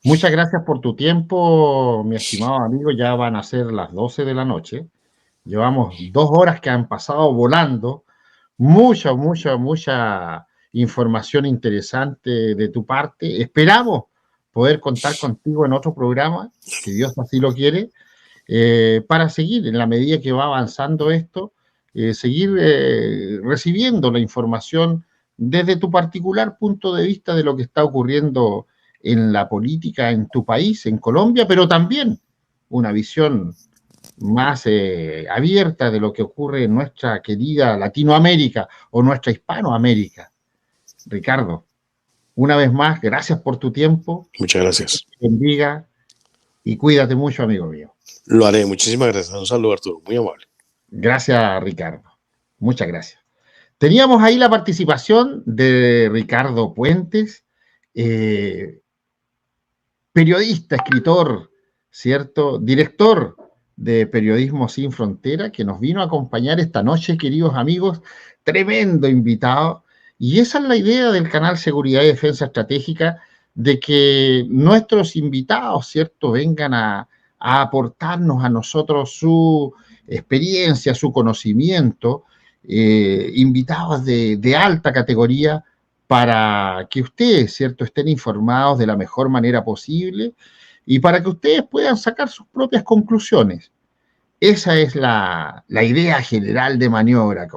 muchas gracias por tu tiempo, mi estimado amigo. Ya van a ser las 12 de la noche. Llevamos 2 horas que han pasado volando. Mucha información interesante de tu parte. Esperamos poder contar contigo en otro programa, si Dios así lo quiere, para seguir, en la medida que va avanzando esto, seguir recibiendo la información desde tu particular punto de vista de lo que está ocurriendo en la política en tu país, en Colombia, pero también una visión más abierta de lo que ocurre en nuestra querida Latinoamérica o nuestra Hispanoamérica. Ricardo, una vez más, gracias por tu tiempo. Muchas gracias. Que te bendiga y cuídate mucho, amigo mío. Lo haré. Muchísimas gracias. Un saludo, Arturo. Muy amable. Gracias, Ricardo. Muchas gracias. Teníamos ahí la participación de Ricardo Puentes, periodista, escritor, ¿cierto? Director de Periodismo Sin Frontera, que nos vino a acompañar esta noche, queridos amigos. Tremendo invitado. Y esa es la idea del canal Seguridad y Defensa Estratégica, de que nuestros invitados, ¿cierto?, vengan a aportarnos a nosotros su experiencia, su conocimiento, invitados de alta categoría, para que ustedes, ¿cierto?, estén informados de la mejor manera posible y para que ustedes puedan sacar sus propias conclusiones. Esa es la idea general de maniobra,